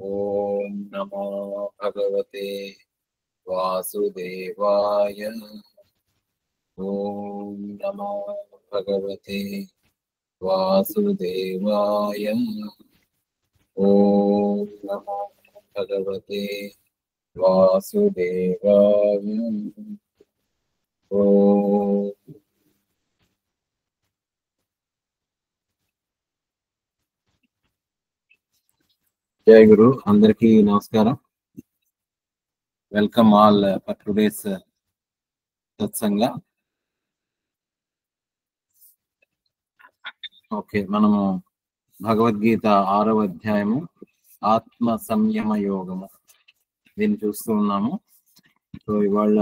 ఓం నమో భగవతే వాసుదేవాయ. ఓం నమో భగవతే వాసుదేవాయ. ఓం నమో భగవతే వాసుదేవాయ. ఓం జయ గురు. అందరికీ నమస్కారం. Welcome all for today's satsang. Okay, మనము భగవద్గీత 6వ అధ్యాయము ఆత్మ సంయమ యోగము దీన్ని చూస్తూ ఉన్నాము. సో ఇవాళ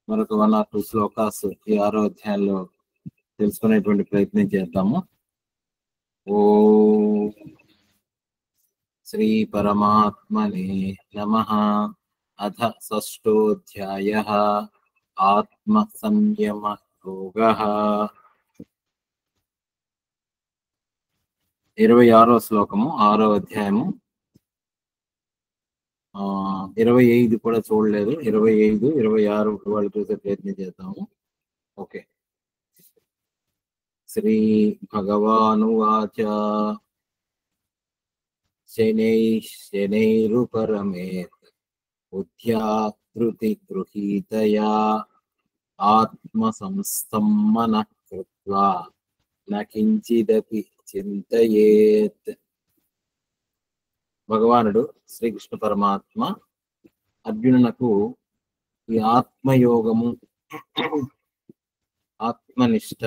మరొక 1 or 2 శ్లోకాస్ ఈ 6వ అధ్యాయంలో తెలుసుకునేటువంటి ప్రయత్నం చేద్దాము. ఓం శ్రీ పరమాత్మనే నమః. అథ షష్ఠోధ్యాయః ఆత్మ సంయమ యోగః. 26వ శ్లోకము 6వ అధ్యాయము. 25 కూడా చూడలేదు. 25, 26 వాళ్ళు చూసే ప్రయత్నం చేద్దాము. ఓకే. శ్రీ భగవానువాచ శనైరుపరమేత్ బుద్ధ్యా ధృతి గృహీతయా ఆత్మ సంస్థం మనః కృత్వా న కించిదపి చింతయేత్. భగవానుడు శ్రీకృష్ణ పరమాత్మ అర్జునునకు ఈ ఆత్మయోగము, ఆత్మనిష్ట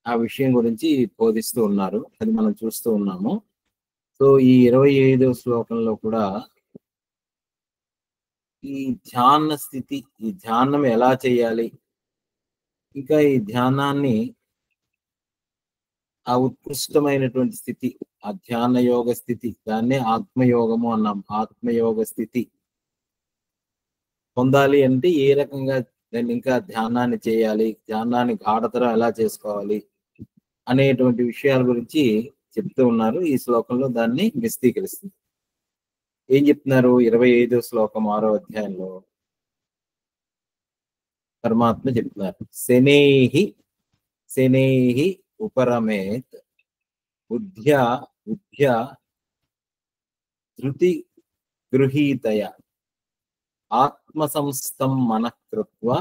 ఆ విషయం గురించి బోధిస్తూ ఉన్నారు. అది మనం చూస్తూ ఉన్నాము. సో ఈ 25వ శ్లోకంలో కూడా ఈ ధ్యాన స్థితి, ఈ ధ్యానం ఎలా చేయాలి, ఇంకా ఈ ధ్యానాన్ని ఆ ఉత్కృష్టమైనటువంటి స్థితి, ఆ ధ్యాన యోగ స్థితి, దాన్నే ఆత్మయోగము అన్నాం. ఆత్మయోగ స్థితి పొందాలి అంటే ఏ రకంగా దాన్ని ఇంకా ధ్యానాన్ని చేయాలి, ధ్యానాన్ని గాఢతరం ఎలా చేసుకోవాలి అనేటువంటి విషయాల గురించి చెప్తూ ఉన్నారు. ఈ శ్లోకంలో దాన్ని విశదీకరిస్తుంది. ఏం చెప్తున్నారు? 25వ శ్లోకం 6వ అధ్యాయంలో పరమాత్మ చెప్తున్నారు. శనైః ఉపరమేత్ బుద్ధ్యా ధృతి గృహీతయ ఆత్మ సంస్థం మనః కృత్వా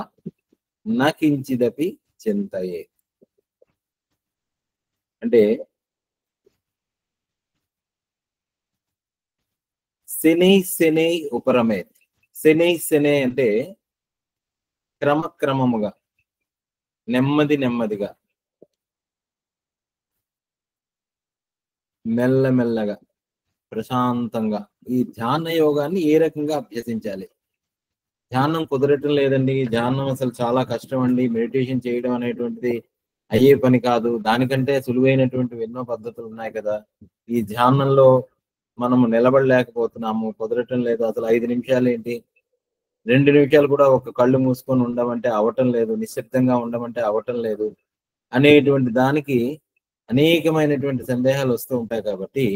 న కించిదపి చింతయేత్. అంటే శనై ఉపరమేత్. శనై అంటే క్రమక్రమముగా, నెమ్మదిగా, మెల్లమెల్లగా, ప్రశాంతంగా ఈ ధ్యాన యోగాన్ని ఏ రకంగా అభ్యసించాలి? ధ్యానం కుదరటం లేదండి, ధ్యానం అసలు చాలా కష్టం అండి, మెడిటేషన్ చేయడం అనేటువంటిది అయ్యే పని కాదు, దానికంటే సులువైనటువంటి ఎన్నో పద్ధతులు ఉన్నాయి కదా, ఈ ధ్యానంలో మనము నిలబడలేకపోతున్నాము, కుదరటం లేదు, అసలు 5 నిమిషాలు ఏంటి, 2 నిమిషాలు కూడా ఒక కళ్ళు మూసుకొని ఉండమంటే అవటం లేదు, నిశ్శబ్దంగా ఉండమంటే అవటం లేదు అనేటువంటి దానికి అనేకమైనటువంటి సందేహాలు వస్తూ ఉంటాయి. కాబట్టి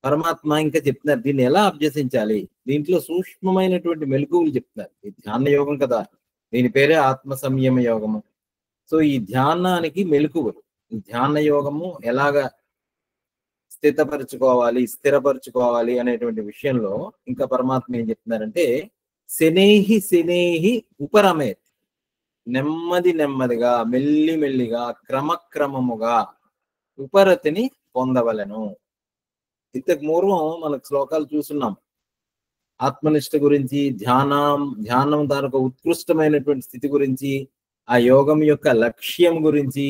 పరమాత్మ ఇంకా చెప్తున్నారు దీన్ని ఎలా అభ్యసించాలి. దీంట్లో సూక్ష్మమైనటువంటి మెలకువలు చెప్తున్నారు. ఈ ధ్యాన యోగం కదా, దీని పేరే ఆత్మ సంయమ యోగము. సో ఈ ధ్యానానికి మెలకువలు, ఈ ధ్యాన యోగము ఎలాగా స్థిరపరచుకోవాలి అనేటువంటి విషయంలో ఇంకా పరమాత్మ ఏం చెప్తున్నారంటే శనైః ఉపరమేత్. నెమ్మదిగా, మెల్లిగా, క్రమక్రమముగా ఉపరతిని పొందవలెను. ఇంతకు పూర్వం మనకు శ్లోకాలు చూస్తున్నాం ఆత్మనిష్ట గురించి, ధ్యానం దానికి ఉత్కృష్టమైనటువంటి స్థితి గురించి, ఆ యోగం యొక్క లక్ష్యం గురించి,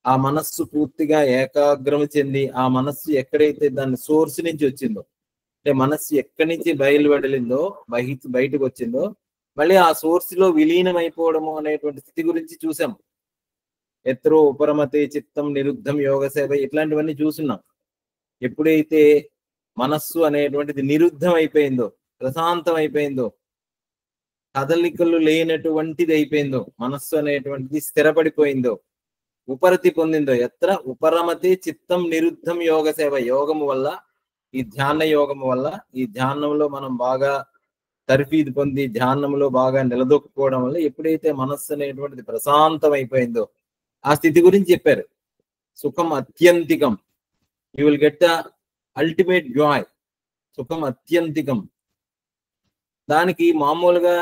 ఆ మనస్సు పూర్తిగా ఏకాగ్రమ చెంది ఆ మనస్సు ఎక్కడైతే దాని సోర్స్ నుంచి వచ్చిందో, అంటే మనస్సు ఎక్కడి నుంచి బయలువెడలిందో, బయటకు వచ్చిందో మళ్ళీ ఆ సోర్స్ లో విలీనం అయిపోవడము అనేటువంటి స్థితి గురించి చూసాం. ఎత్రో ఉపరమతే చిత్తం నిరుద్ధం యోగ సేవ, ఇట్లాంటివన్నీ చూస్తున్నాం. ఎప్పుడైతే మనస్సు అనేటువంటిది నిరుద్ధం అయిపోయిందో, ప్రశాంతం అయిపోయిందో, కదలికలు లేనటువంటిది అయిపోయిందో, మనస్సు అనేటువంటిది స్థిరపడిపోయిందో, ఉపరతి పొందిందో, ఎత్ర ఉపరమతే చిత్తం నిరుద్ధం యోగ సేవ, యోగము వల్ల ఈ ధ్యాన యోగం వల్ల, ఈ ధ్యానంలో మనం బాగా తర్ఫీదు పొంది ధ్యానంలో బాగా నిలదొక్కుకోవడం వల్ల ఎప్పుడైతే మనస్సు అనేటువంటిది ప్రశాంతం అయిపోయిందో ఆ స్థితి గురించి చెప్పారు. సుఖం అత్యంతికం, you will get the ultimate joy. సుఖం అత్యంతికం. దానికి మామూలుగా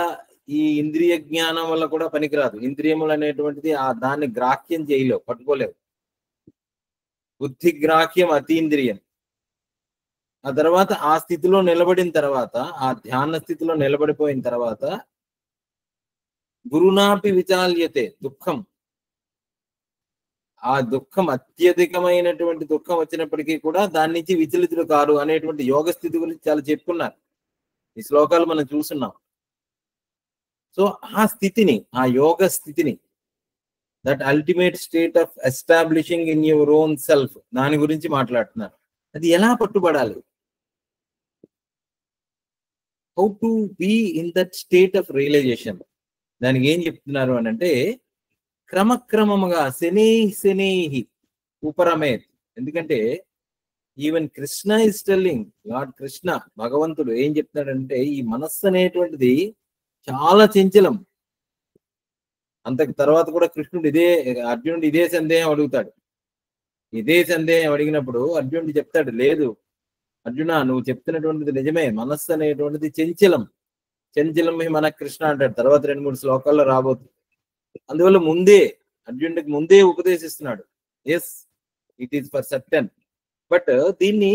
ఈ ఇంద్రియ జ్ఞానం వల్ల కూడా పనికిరాదు. ఇంద్రియములు అనేటువంటిది దాన్ని గ్రాహ్యం చేయలేవు, పట్టుకోలేవు. బుద్ధి గ్రాహ్యం అతీంద్రియం. ఆ తర్వాత ఆ స్థితిలో నిలబడిన తర్వాత, ఆ ధ్యాన స్థితిలో నిలబడిపోయిన తర్వాత గురునాపి విచాల్యతే దుఃఖం. ఆ దుఃఖం అత్యధికమైనటువంటి దుఃఖం వచ్చినప్పటికీ కూడా దాని నుంచి విచలితులు కారు అనేటువంటి యోగ స్థితి గురించి చాలా చెప్పుకున్నారు. ఈ శ్లోకాలు మనం చూస్తున్నాం. సో ఆ స్థితిని, ఆ యోగ స్థితిని, that ultimate state of establishing in your own self, దాని గురించి మాట్లాడుతున్నారు. అది ఎలా పట్టుబడాలి? How to be in that state of realization. దానికి ఏం చెప్తున్నారు అని అంటే, క్రమక్రమముగా శనై ఉపరమేత్. ఎందుకంటే even Krishna is telling, lord Krishna భగవంతుడు ఏం చెప్తున్నాడంటే, ఈ మనస్సు అనేటువంటిది చాలా చంచలం. అంతకు తర్వాత కూడా కృష్ణుడు అర్జునుడు ఇదే సందేహం అడుగుతాడు. ఇదే సందేహం అడిగినప్పుడు అర్జునుడు చెప్తాడు, లేదు అర్జున, నువ్వు చెప్తున్నటువంటిది నిజమే, మనస్సు అనేటువంటిది చంచలం. చంచలం మన కృష్ణ అంటాడు తర్వాత 2-3 శ్లోకాల్లో రాబోతుంది. అందువల్ల అర్జునుడికి ముందే ఉపదేశిస్తున్నాడు. Yes, it is for certain. But దీన్ని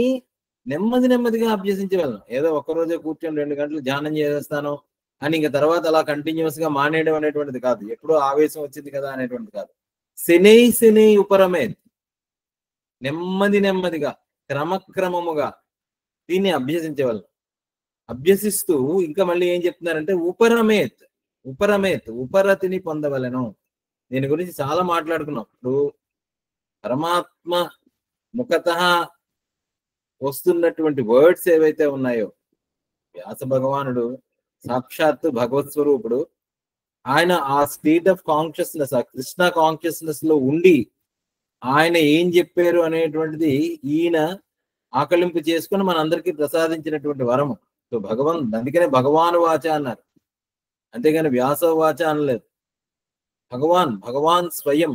నెమ్మదిగా అభ్యసించగలను. ఏదో ఒక్కరోజే కూర్చొని 2 గంటలు ధ్యానం చేసేస్తాను అని ఇంకా తర్వాత అలా కంటిన్యూస్ గా మానేయడం అనేటువంటిది కాదు. ఎప్పుడో ఆవేశం వచ్చింది కదా అనేటువంటిది కాదు. శనై ఉపరమే, నెమ్మదిగా క్రమక్రమముగా దీన్ని అభ్యసించగలను. అభ్యసిస్తూ ఇంకా మళ్ళీ ఏం చెప్తున్నారంటే ఉపరమేత్ ఉపరతిని పొందవలను. దీని గురించి చాలా మాట్లాడుకున్నాం. ఇప్పుడు పరమాత్మ ముఖతః వస్తున్నటువంటి వర్డ్స్ ఏవైతే ఉన్నాయో, వ్యాస భగవానుడు సాక్షాత్తు భగవత్ స్వరూపుడు. ఆయన ఆ స్టేట్ ఆఫ్ కాన్షియస్నెస్, ఆ కృష్ణ కాన్షియస్నెస్ లో ఉండి ఆయన ఏం చెప్పారు అనేటువంటిది ఈయన ఆకలింపు చేసుకుని మనందరికీ ప్రసాదించినటువంటి వరము. సో అందుకనే భగవాను వాచ అన్నారు, అంతేగాని వ్యాస వాచ అనలేదు. భగవాన్ స్వయం,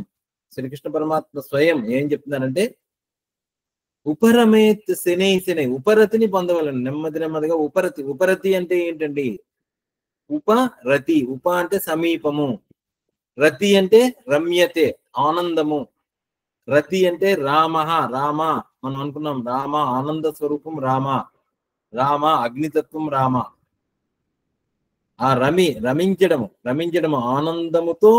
శ్రీకృష్ణ పరమాత్మ స్వయం ఏం చెప్తున్నారంటే, ఉపరమేత్ శనై ఉపరతిని పొందవలను. నెమ్మదిగా ఉపరతి అంటే ఏంటండి? ఉపరతి, అంటే సమీపము, రతి అంటే రమ్యతే, ఆనందము. రతి అంటే రామ, మనం అనుకున్నాం రామ ఆనంద స్వరూపం, రామ అగ్నితత్వం, రామ ఆ రమించడము ఆనందముతో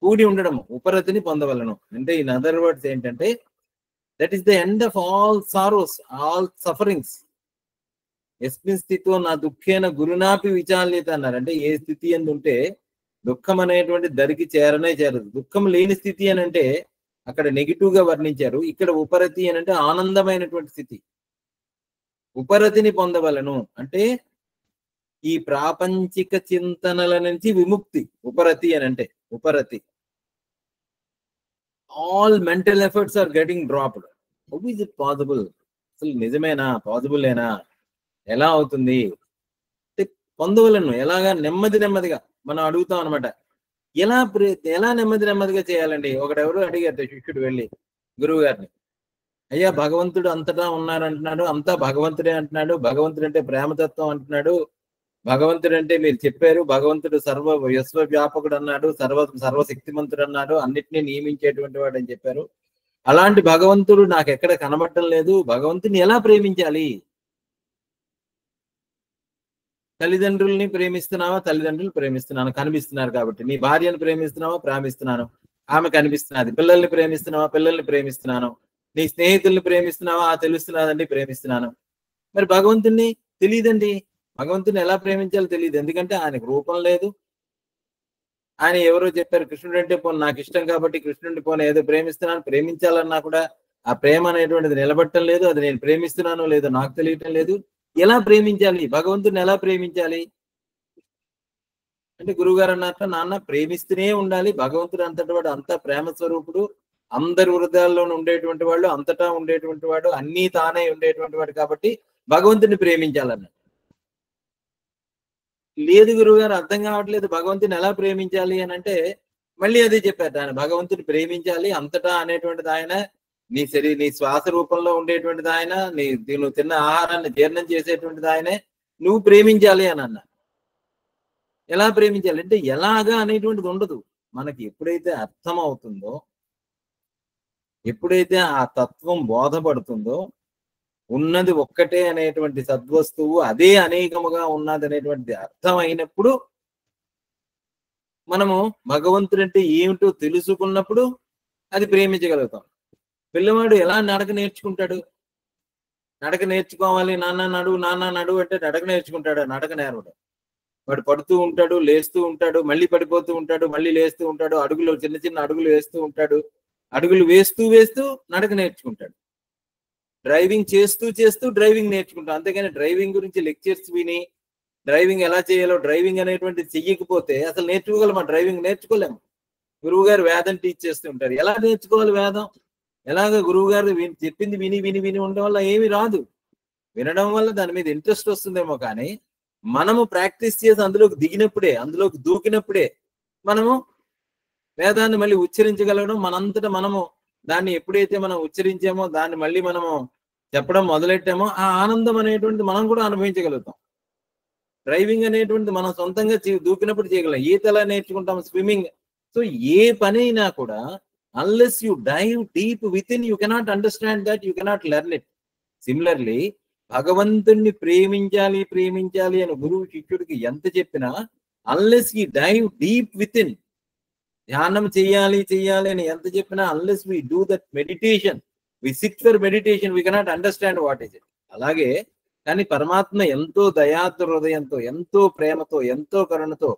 కూడి ఉండడము, ఉపరతిని పొందవలను. అంటే ఇన్ అదర్ వర్డ్స్ ఏంటంటే, that is the end of all sorrows, all sufferings. ఎస్మిన్ స్థితిలో నా దుఃఖేన గురునాపి విచాల్యత అన్నారు. అంటే ఏ స్థితి అని ఉంటే దుఃఖం అనేటువంటి దరికి చేరదు. దుఃఖం లేని స్థితి అని అంటే అక్కడ నెగిటివ్ గా వర్ణించారు. ఇక్కడ ఉపరతి అని అంటే ఆనందమైనటువంటి స్థితి. ఉపరతిని పొందవలను అంటే ఈ ప్రాపంచిక చింతనల నుంచి విముక్తి. ఉపరతి అని అంటే all mental efforts are getting dropped. How is it possible? అసలు నిజమేనా? పాసిబులేనా? ఎలా అవుతుంది? పొందవలను. ఎలాగా? నెమ్మదిగా మనం అడుగుతాం అనమాట. ఎలా నెమ్మదిగా చేయాలండి? ఒకడెవరు అడిగారు శిష్యుడు వెళ్ళి గురువు గారిని, అయ్యా భగవంతుడు అంతటా ఉన్నారంటున్నాడు, అంతా భగవంతుడే అంటున్నాడు, భగవంతుడు అంటే ప్రేమతత్వం అంటున్నాడు, భగవంతుడు అంటే మీరు చెప్పారు భగవంతుడు విశ్వ వ్యాపకుడు అన్నాడు, సర్వశక్తిమంతుడు అన్నాడు, అన్నిటినీ నియమించేటువంటి వాడు అని చెప్పారు. అలాంటి భగవంతుడు నాకు ఎక్కడ కనబడటం లేదు. భగవంతుని ఎలా ప్రేమించాలి? తల్లిదండ్రుల్ని ప్రేమిస్తున్నావా? తల్లిదండ్రులు ప్రేమిస్తున్నాను, కనిపిస్తున్నారు కాబట్టి. నీ భార్యను ప్రేమిస్తున్నావా? ప్రేమిస్తున్నాను, ఆమె కనిపిస్తున్నది. పిల్లల్ని ప్రేమిస్తున్నావా? పిల్లల్ని ప్రేమిస్తున్నాను. నీ స్నేహితుల్ని ప్రేమిస్తున్నావా? తెలుస్తున్నదండి, ప్రేమిస్తున్నాను. మరి భగవంతుణ్ణి తెలియదండి. భగవంతుని ఎలా ప్రేమించాలో తెలియదు. ఎందుకంటే ఆయనకు రూపం లేదు. ఆయన ఎవరో చెప్పారు కృష్ణుడు అంటే పోను నాకు ఇష్టం కాబట్టి కృష్ణుడిని పోను ఏదో ప్రేమిస్తున్నాను, ప్రేమించాలన్నా కూడా ఆ ప్రేమ అనేటువంటిది నిలబట్టం లేదు. అది నేను ప్రేమిస్తున్నానో లేదో నాకు తెలియటం లేదు. ఎలా ప్రేమించాలి? భగవంతుని ఎలా ప్రేమించాలి అంటే గురువుగారు అన్నట్టు నాన్న ప్రేమిస్తూనే ఉండాలి. భగవంతుడు అంతటి వాడు, అంతా ప్రేమ స్వరూపుడు. అందరి హృదయాల్లో ఉండేటువంటి వాళ్ళు, అంతటా ఉండేటువంటి వాడు, అన్నీ తానే ఉండేటువంటి వాడు కాబట్టి భగవంతుని ప్రేమించాలన్నాడు. లేదు గురువు గారు అర్థం కావట్లేదు, భగవంతుని ఎలా ప్రేమించాలి అని అంటే మళ్ళీ అదే చెప్పారు. ఆయన భగవంతుని ప్రేమించాలి, అంతటా అనేటువంటిది ఆయన, నీ శ్వాస రూపంలో ఉండేటువంటిది ఆయన, నువ్వు తిన్న ఆహారాన్ని జీర్ణం చేసేటువంటిది ఆయనే, నువ్వు ప్రేమించాలి అని అన్నా. ఎలా ప్రేమించాలి అంటే ఎలాగా అనేటువంటిది ఉండదు. మనకి ఎప్పుడైతే అర్థం అవుతుందో, ఎప్పుడైతే ఆ తత్వం బోధపడుతుందో, ఉన్నది ఒక్కటే అనేటువంటి సద్వస్తువు అదే అనేకముగా ఉన్నది అనేటువంటి అర్థం అయినప్పుడు, మనము భగవంతుడు అంటే ఏమిటో తెలుసుకున్నప్పుడు అది ప్రేమించగలుగుతాం. పిల్లవాడు ఎలా నడక నేర్చుకుంటాడు? నడక నేర్చుకోవాలి, నాన్న నడు నాన్న నడు అంటే నడక నేర్చుకుంటాడు, నడక నేర్వడు. వాడు పడుతూ ఉంటాడు, లేస్తూ ఉంటాడు, మళ్ళీ పడిపోతూ ఉంటాడు, మళ్ళీ లేస్తూ ఉంటాడు, అడుగులు చిన్న చిన్న అడుగులు వేస్తూ ఉంటాడు, అడుగులు వేస్తూ వేస్తూ నడక నేర్చుకుంటాడు. డ్రైవింగ్ చేస్తూ చేస్తూ డ్రైవింగ్ నేర్చుకుంటాం. అంతేగాని డ్రైవింగ్ గురించి లెక్చర్స్ విని డ్రైవింగ్ ఎలా చేయాలో, డ్రైవింగ్ అనేటువంటిది చెయ్యకపోతే అసలు నేర్చుకోగలమా? డ్రైవింగ్ నేర్చుకోలేము. గురువు గారు వేదం టీచ్ చేస్తూ ఉంటారు. ఎలా నేర్చుకోవాలి వేదం? ఎలాగ గురువు గారు చెప్పింది విని విని విని ఉండడం వల్ల ఏమి రాదు. వినడం వల్ల దాని మీద ఇంట్రెస్ట్ వస్తుందేమో, కానీ మనము ప్రాక్టీస్ చేసి అందులోకి దిగినప్పుడే, అందులోకి దూకినప్పుడే మనము వేదాన్ని మళ్ళీ ఉచ్చరించగలగడం. మనంతటా మనము దాన్ని ఎప్పుడైతే మనం ఉచ్చరించామో, దాన్ని మళ్ళీ మనము చెప్పడం మొదలెట్టామో, ఆ ఆనందం అనేటువంటిది మనం కూడా అనుభవించగలుగుతాం. డ్రైవింగ్ అనేటువంటిది మనం సొంతంగా దూకినప్పుడు చేయగలం. ఈత ఎలా నేర్చుకుంటాం? స్విమ్మింగ్. సో ఏ పని అయినా కూడా unless you dive deep within, you cannot understand that, you cannot learn it. Similarly భగవంతుణ్ణి ప్రేమించాలి ప్రేమించాలి అని గురువు శిష్యుడికి ఎంత చెప్పినా, అన్లెస్ ఈ డైవ్ డీప్ విత్ ఇన్, ధ్యానం చెయ్యాలి చెయ్యాలి అని ఎంత చెప్పినా, unless we do that meditation, we sit for meditation, we cannot understand what is it. అలాగే కానీ పరమాత్మ ఎంతో దయాత్ర హృదయంతో, ఎంతో ప్రేమతో, ఎంతో కరుణతో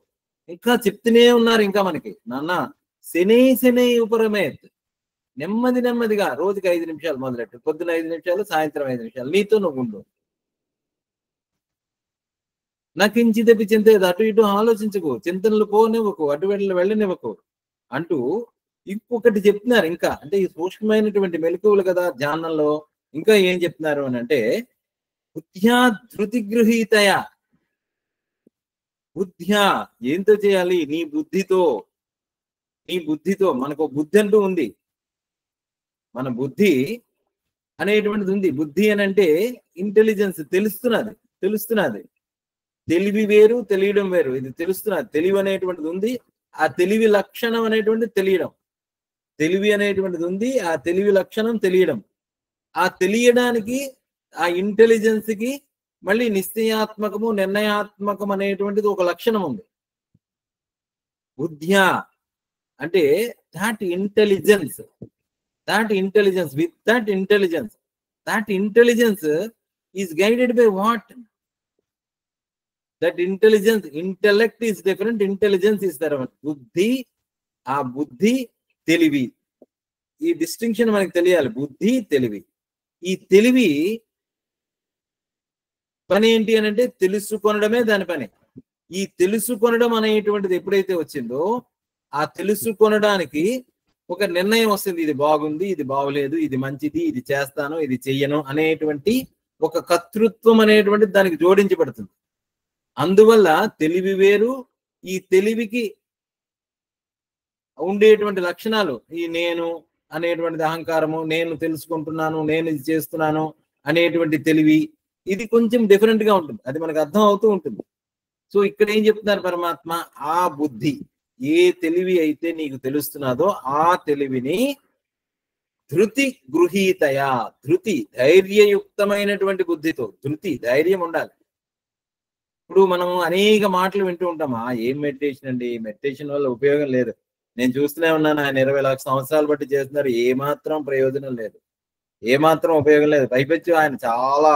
ఇంకా చెప్తూనే ఉన్నారు. ఇంకా మనకి నాన్న శనే శనే ఉపరమేత్, నెమ్మది నెమ్మదిగా రోజుకి 5 నిమిషాలు మొదలెట్టు. పొద్దున 5 నిమిషాలు, సాయంత్రం 5 నిమిషాలు నీతో నువ్వు ఉండు. నాకించిదపి చింతేది, అటు ఇటు ఆలోచించకు, చింతనలు పోనివ్వకు, అటు వెళ్ళనివ్వకు అంటూ ఇంకొకటి చెప్తున్నారు. ఇంకా అంటే ఈ సూక్ష్మమైనటువంటి మెలకువలు కదా ధ్యానంలో. ఇంకా ఏం చెప్తున్నారు అని అంటే, బుద్ధ్యా ధృతి గృహీతయ. బుద్ధ్యా ఏంతో చేయాలి? నీ బుద్ధితో. నీ బుద్ధితో. మనకు బుద్ధి అంటూ ఉంది. మన బుద్ధి అనేటువంటిది ఉంది. బుద్ధి అని అంటే ఇంటెలిజెన్స్, తెలుస్తున్నది. తెలివి వేరు, తెలియడం వేరు. ఇది తెలుస్తున్నది. తెలివి అనేటువంటిది ఉంది, ఆ తెలివి లక్షణం అనేటువంటిది తెలియడం. తెలివి అనేటువంటిది ఉంది, ఆ తెలివి లక్షణం తెలియడం. ఆ తెలియడానికి, ఆ ఇంటెలిజెన్స్ కి మళ్ళీ నిశ్చయాత్మకము, నిర్ణయాత్మకం అనేటువంటిది ఒక లక్షణం ఉంది. బుద్ధ్యా అంటే that intelligence with that intelligence is guided by what? That intelligence, intellect is different, intelligence is different. బుద్ధి, ఆ బుద్ధి, తెలివి, ఈ డిస్టింక్షన్ మనకి తెలియాలి. బుద్ధి, తెలివి. ఈ తెలివి పని ఏంటి అని అంటే తెలుసుకొనడమే దాని పని. ఈ తెలుసుకొనడం అనేటువంటిది ఎప్పుడైతే వచ్చిందో, ఆ తెలుసుకొనడానికి ఒక నిర్ణయం వస్తుంది. ఇది బాగుంది, ఇది బాగలేదు, ఇది మంచిది, ఇది చేస్తాను, ఇది చెయ్యను అనేటువంటి ఒక కర్తృత్వం అనేటువంటిది దానికి జోడించబడుతుంది. అందువల్ల తెలివి వేరు. ఈ తెలివికి ఉండేటువంటి లక్షణాలు, ఈ నేను అనేటువంటిది అహంకారము, నేను తెలుసుకుంటున్నాను, నేను ఇది చేస్తున్నాను అనేటువంటి తెలివి, ఇది కొంచెం డిఫరెంట్ గా ఉంటుంది. అది మనకు అర్థం అవుతూ ఉంటుంది. సో ఇక్కడ ఏం చెప్తున్నారు పరమాత్మ? ఆ బుద్ధి, ఏ తెలివి అయితే నీకు తెలుస్తున్నదో ఆ తెలివిని ధృతి గృహీతయా, ధృతి ధైర్యయుక్తమైనటువంటి బుద్ధితో. ధృతి, ధైర్యం ఉండాలి. ఇప్పుడు మనం అనేక మాటలు వింటూ ఉంటాం. ఏం మెడిటేషన్ అండి, మెడిటేషన్ వల్ల ఉపయోగం లేదు, నేను చూస్తూనే ఉన్నాను, ఆయన 20 లక్షల సంవత్సరాలు బట్టి చేస్తున్నారు, ఏమాత్రం ప్రయోజనం లేదు, ఏమాత్రం ఉపయోగం లేదు, పైపెచ్చు ఆయన చాలా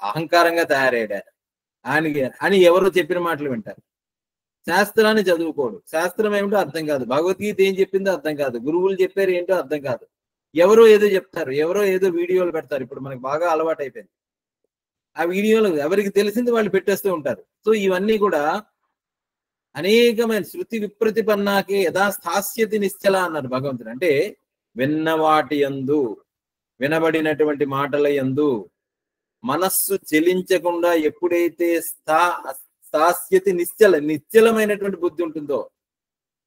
అహంకారంగా తయారయ్యాడు ఆయనకి అని ఎవరో చెప్పిన మాటలు వింటారు. శాస్త్రాన్ని చదువుకోడు, శాస్త్రం ఏమిటో అర్థం కాదు, భగవద్గీత ఏం చెప్పిందో అర్థం కాదు, గురువులు చెప్పారు ఏంటో అర్థం కాదు, ఎవరో ఏదో చెప్తారు, ఎవరో ఏదో వీడియోలు పెడతారు. ఇప్పుడు మనకి బాగా అలవాటు అయిపోయింది. ఆ వీడియోలు ఎవరికి తెలిసింది వాళ్ళు పెట్టేస్తూ ఉంటారు. సో ఇవన్నీ కూడా అనేకమైన శృతి విప్రతిపన్నాకే యథా స్థాస్యతి నిశ్చల అన్నారు భగవంతుడు. అంటే విన్నవాటి యందు, వినబడినటువంటి మాటల యందు మనస్సు చెలించకుండా ఎప్పుడైతే స్థాస్యతి నిశ్చలమైనటువంటి బుద్ధి ఉంటుందో,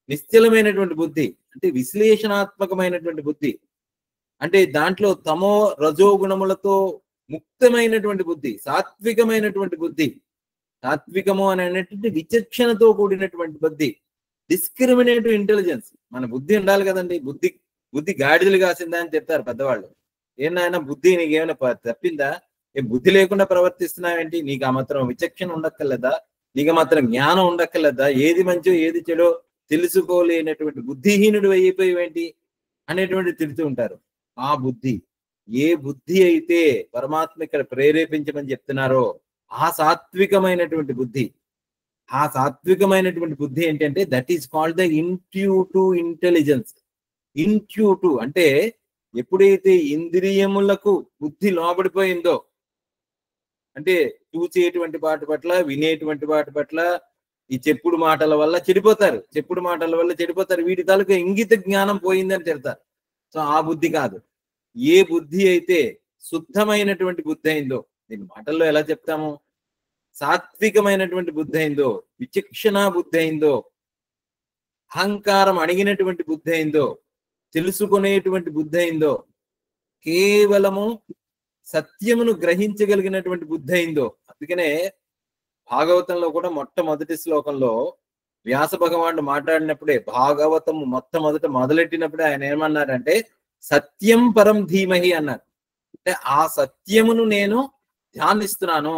నిశ్చలమైనటువంటి బుద్ధి అంటే విశ్లేషణాత్మకమైనటువంటి బుద్ధి, అంటే దాంట్లో తమో రజోగుణములతో ముక్తమైనటువంటి బుద్ధి, సాత్వికమైనటువంటి బుద్ధి. సాత్వికము అనేటువంటి విచక్షణతో కూడినటువంటి బుద్ధి, డిస్క్రిమినేటివ్ ఇంటెలిజెన్స్. మన బుద్ధి ఉండాలి కదండి. బుద్ధి గాడిదలు కాసిందా అని చెప్తారు పెద్దవాళ్ళు. ఏనాయన బుద్ధి నీకేమైనా తప్పిందా? బుద్ధి లేకుండా ప్రవర్తిస్తున్నావేంటి? నీకు ఆ మాత్రం విచక్షణ ఉండక్కర్లేదా? నీకు మాత్రం జ్ఞానం ఉండక్కర్లేదా? ఏది మంచో ఏది చెడో తెలుసుకోలేనటువంటి బుద్ధిహీనుడు అయిపోయేవేంటి అనేటువంటి తిడుతూ ఉంటారు. ఆ బుద్ధి, ఏ బుద్ధి అయితే పరమాత్మ ఇక్కడ ప్రేరేపించమని చెప్తున్నారో ఆ సాత్వికమైనటువంటి బుద్ధి, ఆ సాత్వికమైనటువంటి బుద్ధి ఏంటంటే that is called the intuitive intelligence. Intuitive అంటే ఎప్పుడైతే ఇంద్రియములకు బుద్ధి లోబడిపోయిందో, అంటే చూసేటువంటి వాటి పట్ల, వినేటువంటి వాటి పట్ల, ఈ చెప్పుడు మాటల వల్ల చెడిపోతారు, వీటి తాలూకు ఇంగిత జ్ఞానం పోయిందని చెప్తారు. సో ఆ బుద్ధి కాదు. ఏ బుద్ధి అయితే శుద్ధమైనటువంటి బుద్ధి అయిందో, దీని మాటల్లో ఎలా చెప్తాము, సాత్వికమైనటువంటి బుద్ధి అయిందో, విచక్షణ బుద్ధి అయిందో, అహంకారం అణిగినటువంటి బుద్ధి అయిందో, తెలుసుకునేటువంటి బుద్ధి అయిందో, కేవలము సత్యమును గ్రహించగలిగినటువంటి బుద్ధి అయిందో. అందుకనే భాగవతంలో కూడా మొట్టమొదటి శ్లోకంలో వ్యాస భగవానుడు మాట్లాడినప్పుడే, భాగవతం మొదలెట్టినప్పుడే ఆయన ఏమన్నారంటే సత్యం పరం ధీమహి అన్నారు. అంటే ఆ సత్యమును నేను ధ్యానిస్తున్నాను.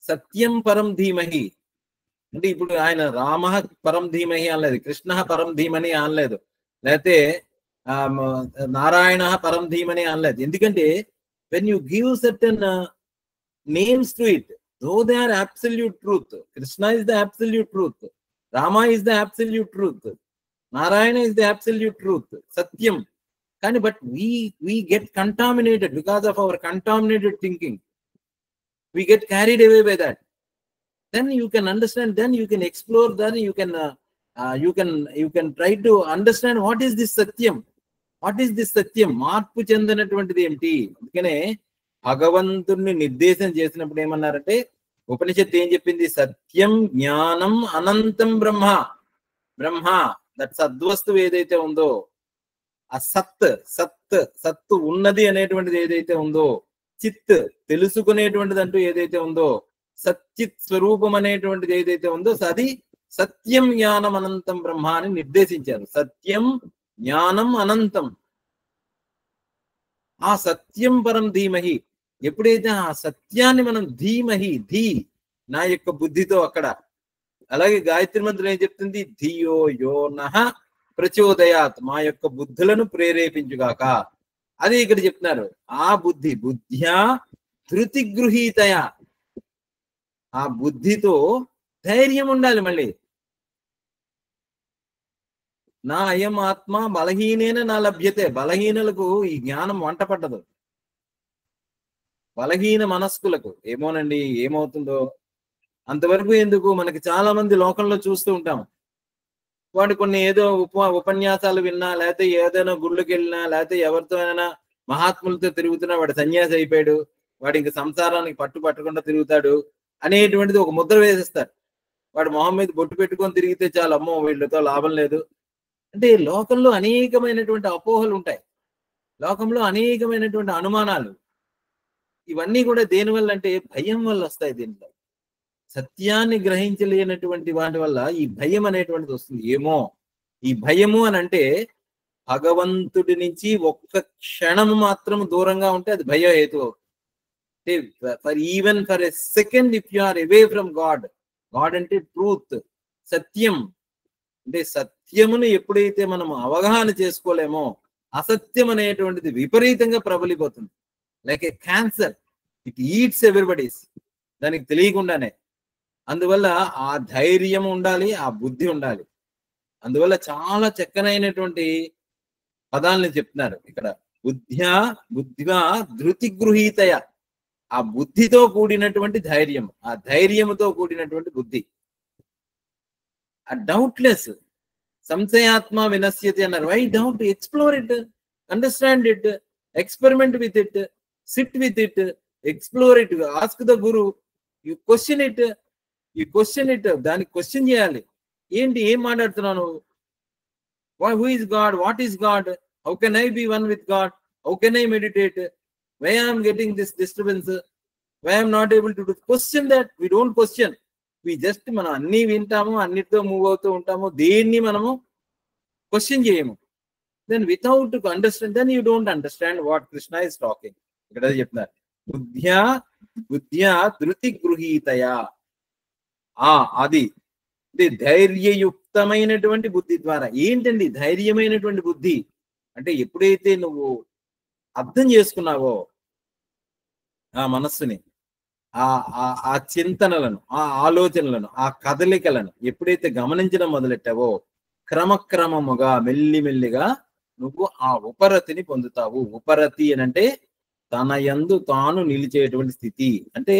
సత్యం పరం ధీమహి అంటే ఇప్పుడు ఆయన రామ పరం ధీమహి అనలేదు, కృష్ణ పరం ధీమని అనలేదు, లేకపోతే నారాయణ పరం ధీమని అనలేదు. ఎందుకంటే when you give certain names to it, though they are absolute truth, Krishna is the absolute truth, Rama is the absolute truth, Narayana is the absolute truth, Satyam. But we get contaminated because of our contaminated thinking. We get carried away by that. Then you can understand, then you can explore, then you can try to understand what is this Satyam. What is this Satyam? మార్పు చెందినటువంటిది ఏమిటి? అందుకనే భగవంతుణ్ణి నిర్దేశం చేసినప్పుడు ఏమన్నారంటే, ఉపనిషత్తు ఏం చెప్పింది? సత్యం జ్ఞానం అనంతం బ్రహ్మ. దట్ సద్వస్తువు ఏదైతే ఉందో, ఆ సత్తు ఉన్నది అనేటువంటిది ఏదైతే ఉందో, చిత్ తెలుసుకునేటువంటిది అంటూ ఏదైతే ఉందో, సచ్చిత్ స్వరూపం అనేటువంటిది ఏదైతే ఉందో, అది సత్యం జ్ఞానం అనంతం బ్రహ్మ అని నిర్దేశించారు. సత్యం జ్ఞానం అనంతం. ఆ సత్యం పరం ధీమహి. ఎప్పుడైతే ఆ సత్యాన్ని మనం ధీ నా యొక్క బుద్ధితో అక్కడ, అలాగే గాయత్రి మంత్రం ఏం చెప్తుంది? ధియో యో నః ప్రచోదయాత్, మా యొక్క బుద్ధులను ప్రేరేపించుగాక. అది ఇక్కడ చెప్తున్నారు. ఆ బుద్ధ్యా ధృతి గృహీతయ, ఆ బుద్ధితో ధైర్యం ఉండాలి. మళ్ళీ నా అయం ఆత్మ బలహీనేన నా లభ్యతే. బలహీనులకు ఈ జ్ఞానం వంట పట్టదు. బలహీన మనస్కులకు ఏమోనండి, ఏమవుతుందో అంతవరకు ఎందుకు. మనకి చాలా మంది లోకంలో చూస్తూ ఉంటాం, వాడు కొన్ని ఏదో ఉపన్యాసాలు విన్నా, లేకపోతే ఏదైనా గుళ్ళకి వెళ్ళినా, లేకపోతే ఎవరితో అయినా మహాత్ములతో తిరుగుతున్నా వాడు సన్యాసి అయిపోయాడు, వాడు ఇంక సంసారానికి పట్టకుండా తిరుగుతాడు అనేటువంటిది ఒక ముద్ర వేసేస్తారు. వాడు మొహం మీద బొట్టు పెట్టుకొని తిరిగితే చాలు, అమ్మో వీళ్ళతో లాభం లేదు. అంటే లోకంలో అనేకమైనటువంటి అపోహలు ఉంటాయి, లోకంలో అనేకమైనటువంటి అనుమానాలు. ఇవన్నీ కూడా దేనివల్ల అంటే భయం వల్ల వస్తాయి. దీంట్లో సత్యాన్ని గ్రహించలేనటువంటి వాటి వల్ల ఈ భయం అనేటువంటిది వస్తుంది. ఏమో ఈ భయము అని అంటే భగవంతుడి నుంచి ఒక్క క్షణము మాత్రం దూరంగా ఉంటే అది భయ హేతు. Even for a second if you are away from God అంటే ట్రూత్, సత్యం. అంటే సత్యమును ఎప్పుడైతే మనం అవగాహన చేసుకోలేమో, అసత్యం అనేటువంటిది విపరీతంగా ప్రబలిపోతుంది. Like a cancer, it eats everybody's, దానికి తెలియకుండానే. అందువల్ల ఆ ధైర్యం ఉండాలి, ఆ బుద్ధి ఉండాలి. అందువల్ల చాలా చక్కనైనటువంటి పదాలను చెప్తున్నారు ఇక్కడ. బుద్ధ్యా ధృతి గృహీతయ, ఆ బుద్ధితో కూడినటువంటి ధైర్యం, ఆ ధైర్యముతో కూడినటువంటి బుద్ధి, ఆ డౌట్లెస్ సంశయాత్మ వినశ్యతి అన్నారు. Why doubt? Explore it, understand it, experiment with it, sit with it, explore it, ask the guru, you question it, దానికి క్వశ్చన్ చేయాలి. ఏంటి, ఏం మాట్లాడుతున్నాను? Who is God, what is God, how can I be one with God, how can I meditate, why I'm getting this disturbance, why I'm not able to do. Question that, we don't question, we just మనం అన్ని వింటాము, అన్నిటితో move అవుతూ ఉంటాము, దేన్ని మనము question చేయము. Then without understand, then you don't understand what Krishna is talking. ఇక్కడ చెప్తున్నారు, బుద్ధ్యా ధృతి గృహీతయా, అది ధైర్యయుక్తమైనటువంటి బుద్ధి ద్వారా. ఏంటండి ధైర్యమైనటువంటి బుద్ధి అంటే? ఎప్పుడైతే నువ్వు అర్థం చేసుకున్నావో ఆ మనస్సుని, ఆ చింతనలను, ఆ ఆలోచనలను, ఆ కదలికలను ఎప్పుడైతే గమనించడం మొదలెట్టావో, క్రమక్రమముగా మెల్లిమెల్లిగా నువ్వు ఆ ఉపరతిని పొందుతావు. ఉపరతి అని అంటే తన యందు తాను నిలిచేటువంటి స్థితి, అంటే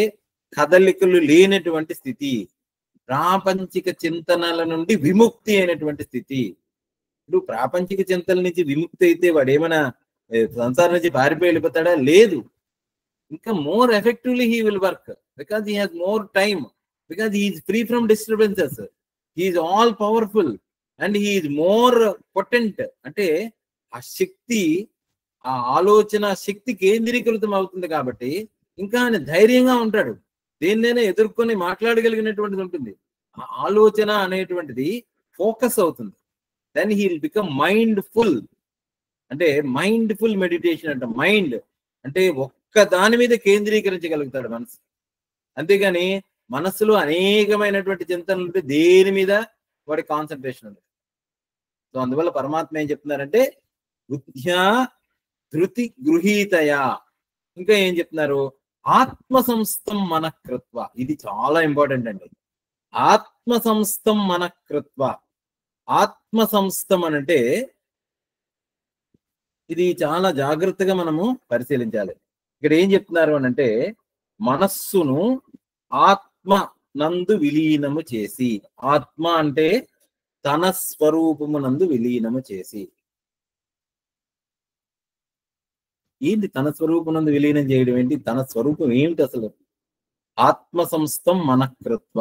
కదలికలు లేనటువంటి స్థితి, ప్రాపంచిక చింతనల నుండి విముక్తి అయినటువంటి స్థితి. ఇప్పుడు ప్రాపంచిక చింతనల నుంచి విముక్తి అయితే వాడు ఏమైనా సంసారం నుంచి పారిపోయి వెళ్ళిపోతాడా? లేదు. ఇంకా more effectively he will work, because he has more time, because he is free from disturbances, he is all powerful and he is more potent. అంటే ఆ శక్తి, ఆ ఆలోచన శక్తి కేంద్రీకృతం అవుతుంది కాబట్టి ఇంకా ఆయన ధైర్యంగా ఉంటాడు, దేన్నైనా ఎదుర్కొని మాట్లాడగలిగినటువంటిది ఉంటుంది. ఆ ఆలోచన అనేటువంటిది ఫోకస్ అవుతుంది. Then he will become mindful. అంటే మైండ్ఫుల్ మెడిటేషన్ అంట. మైండ్ అంటే ఒక్క దాని మీద కేంద్రీకరించగలుగుతాడు మనసు. అంతేగాని మనస్సులో అనేకమైనటువంటి చింతనలు ఉంటే దేని మీద వాడి కాన్సన్ట్రేషన్ ఉంటుంది. సో అందువల్ల పరమాత్మ ఏం చెప్తున్నారంటే బుద్ధ్యా ధృతి గృహీతయా. ఇంకా ఏం చెప్తున్నారు? ఆత్మ సంస్థం మనఃకృత్వ. ఇది చాలా ఇంపార్టెంట్ అండి. ఆత్మ సంస్థం మనఃకృత్వ. ఆత్మ సంస్థం అనంటే ఇది చాలా జాగ్రత్తగా మనము పరిశీలించాలి. ఇక్కడ ఏం చెప్తున్నారు అనంటే మనస్సును ఆత్మ నందు విలీనము చేసి, ఆత్మ అంటే తన స్వరూపము నందు విలీనము చేసి. ఏంటి తన స్వరూపనందు విలీనం చేయడం ఏంటి? తన స్వరూపం ఏమిటి అసలు? ఆత్మ సంస్థం మనఃకృత్వ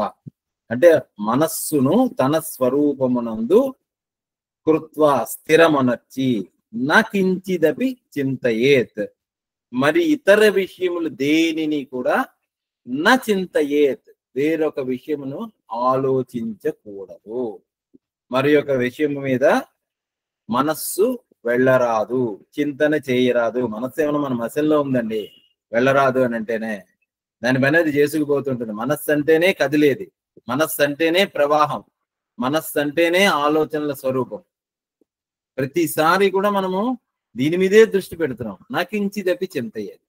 అంటే మనస్సును తన స్వరూపమునందు కృత్వ స్థిరమనర్చి, నా కించిదపి చింతయేత్, మరి ఇతర విషయములు దేనిని కూడా నా చింతయేత్, వేరొక విషయమును ఆలోచించకూడదు, మరి ఒక విషయం మీద మనస్సు వెళ్ళరాదు, చింతన చేయరాదు. మనస్సు ఏమైనా మన మసల్లో ఉందండి, వెళ్ళరాదు అని అంటేనే దాని పని అది చేసుకుపోతుంటుంది. మనస్సు అంటేనే కదిలేది, మనస్సు అంటేనే ప్రవాహం, మనస్సు అంటేనే ఆలోచనల స్వరూపం. ప్రతిసారి కూడా మనము దీని మీదే దృష్టి పెడుతున్నాం. నాకించిదపి చింతయ్యేది,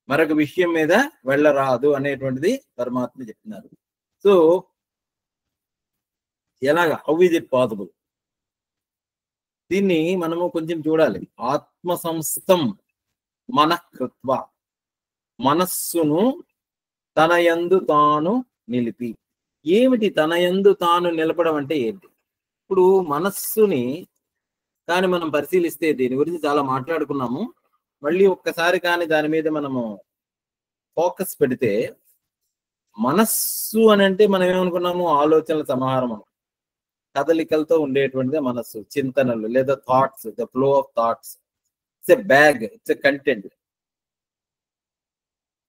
మరొక విషయం మీద వెళ్ళరాదు అనేటువంటిది పరమాత్మ చెప్తున్నారు. సో ఎలాగా? How is it possible? దీన్ని మనము కొంచెం చూడాలి. ఆత్మ సంస్థం మనఃకృత్వ, మనస్సును తన యందు తాను నిలిపి. ఏమిటి తన యందు తాను నిలపడం అంటే ఏంటి? ఇప్పుడు మనస్సుని కానీ మనం పరిశీలిస్తే, దీని గురించి చాలా మాట్లాడుకున్నాము, మళ్ళీ ఒక్కసారి కానీ దాని మీద మనము ఫోకస్ పెడితే, మనస్సు అని అంటే మనం ఏమనుకున్నాము? ఆలోచనల సమాహారం, కదలికలతో ఉండేటువంటిదే మనస్సు, చింతనలు లేదా thoughts, the flow of thoughts. It's a bag, it's a content.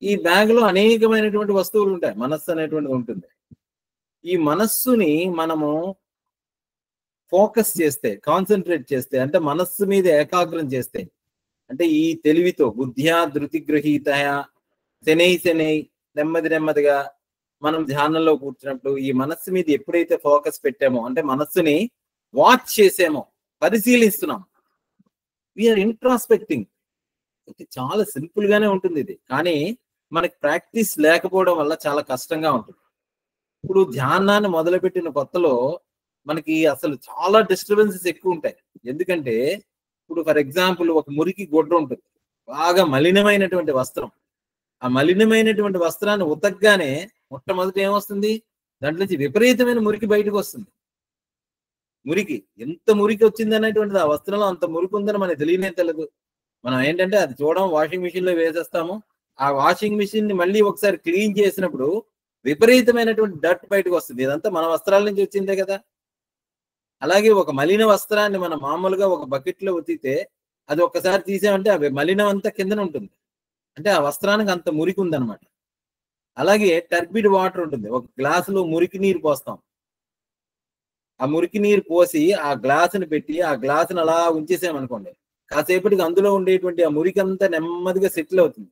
ఈ బ్యాగ్ లో అనేకమైనటువంటి వస్తువులు ఉంటాయి, మనస్సు అనేటువంటిది ఉంటుంది. ఈ మనస్సుని మనము ఫోకస్ చేస్తే, కాన్సన్ట్రేట్ చేస్తే, అంటే మనస్సు మీద ఏకాగ్రం చేస్తే, అంటే ఈ తెలివితో బుద్ధ్యా ధృతి గృహీత శనై నెమ్మది నెమ్మదిగా మనం ధ్యానంలో కూర్చున్నప్పుడు ఈ మనస్సు మీద ఎప్పుడైతే ఫోకస్ పెట్టామో, అంటే మనస్సుని వాచ్ చేసామో, పరిశీలిస్తున్నాం, వీఆర్ ఇంట్రాస్పెక్టింగ్. చాలా సింపుల్ గానే ఉంటుంది ఇది, కానీ మనకి ప్రాక్టీస్ లేకపోవడం వల్ల చాలా కష్టంగా ఉంటుంది. ఇప్పుడు ధ్యానాన్ని మొదలుపెట్టిన కొత్తలో మనకి అసలు చాలా డిస్టర్బెన్సెస్ ఎక్కువ ఉంటాయి. ఎందుకంటే ఇప్పుడు ఫర్ ఎగ్జాంపుల్ ఒక మురికి గుడ్డ ఉంటుంది, బాగా మలినమైనటువంటి వస్త్రం. ఆ మలినమైనటువంటి వస్త్రాన్ని ఉతకగానే మొట్టమొదటి ఏమొస్తుంది? దాంట్లో నుంచి విపరీతమైన మురికి బయటకు వస్తుంది. మురికి, ఎంత మురికి వచ్చింది అనేటువంటిది ఆ వస్త్రంలో అంత మురికి ఉందని మనకు తెలియనే తెలియదు. మనం ఏంటంటే అది చూడడం, వాషింగ్ మిషన్ లో వేసేస్తాము. ఆ వాషింగ్ మిషన్ ని మళ్ళీ ఒకసారి క్లీన్ చేసినప్పుడు విపరీతమైనటువంటి డర్ట్ బయటకు వస్తుంది. ఇదంతా మన వస్త్రాల నుంచి వచ్చిందే కదా. అలాగే ఒక మలిన వస్త్రాన్ని మనం మామూలుగా ఒక బకెట్ లో ఉతికితే అది ఒక్కసారి తీసామంటే అవి మలినం అంతా కిందన ఉంటుంది. అంటే ఆ వస్త్రానికి అంత మురికి ఉందన్నమాట. అలాగే టర్బిడ్ వాటర్ ఉంటుంది. ఒక గ్లాసులో మురికి నీరు పోస్తాం. ఆ మురికి నీరు పోసి ఆ గ్లాసుని పెట్టి ఆ గ్లాసుని అలా ఉంచేసామనుకోండి, కాసేపటికి అందులో ఉండేటువంటి ఆ మురికి అంతా నెమ్మదిగా సెటిల్ అవుతుంది.